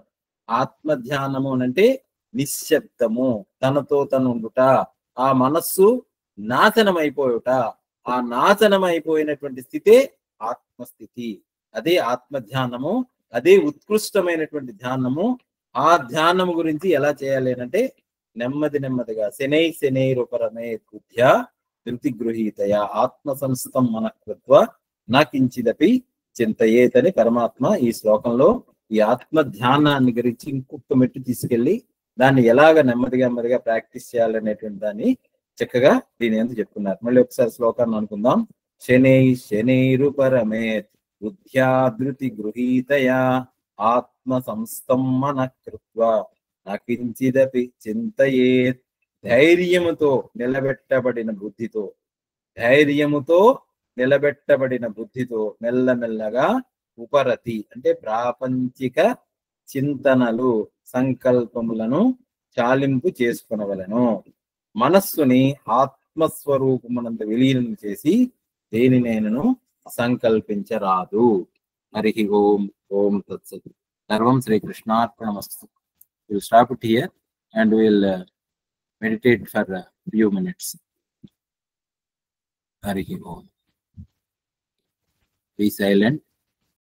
ఆత్మధ్యానము అంటే నిశ్శబ్దము, తనతో తను ఉండుట, ఆ మనస్సు నాశనమైపోయుట. ఆ నాశనమైపోయినటువంటి స్థితే ఆత్మస్థితి. అదే ఆత్మధ్యానము, అదే ఉత్కృష్టమైనటువంటి ధ్యానము. ఆ ధ్యానము గురించి ఎలా చేయాలి అంటే నెమ్మదిగా శనైరుపరమే బుద్ధ్యా ధృతి గృహీతయ ఆత్మ సంస్థం మనకృత్వ నాకించిదపి చింతయేతని పరమాత్మ ఈ శ్లోకంలో ఈ ఆత్మ ధ్యానాన్ని గురించి ఇంకొక మెట్టు తీసుకెళ్లి దాన్ని ఎలాగ నెమ్మదిగా ప్రాక్టీస్ చేయాలనేటువంటి దాన్ని చక్కగా దీని ఎందుకు చెప్తున్నారు. మళ్ళీ ఒకసారి శ్లోకాన్ని అనుకుందాం. శనైరుపరమేత్ బుద్ధ్యా ధృతి గృహీతయా ఆత్మ సంస్థం మనకృత్వ నాకించిదపి చింతయేత్. ధైర్యముతో నిలబెట్టబడిన బుద్ధితో మెల్లమెల్లగా ఉపరతి అంటే ప్రాపంచిక చింతనలు సంకల్పములను చాలింపు చేసుకొనవలెను. మనస్సుని ఆత్మస్వరూపమునందు విలీనం చేసి దేనినైనను సంకల్పించరాదు. హరి ఓం. ఓం తత్సత్. సర్వం శ్రీకృష్ణార్పణమస్తు. We'll stop it here and we'll meditate for a few minutes. Hari Om. Be silent.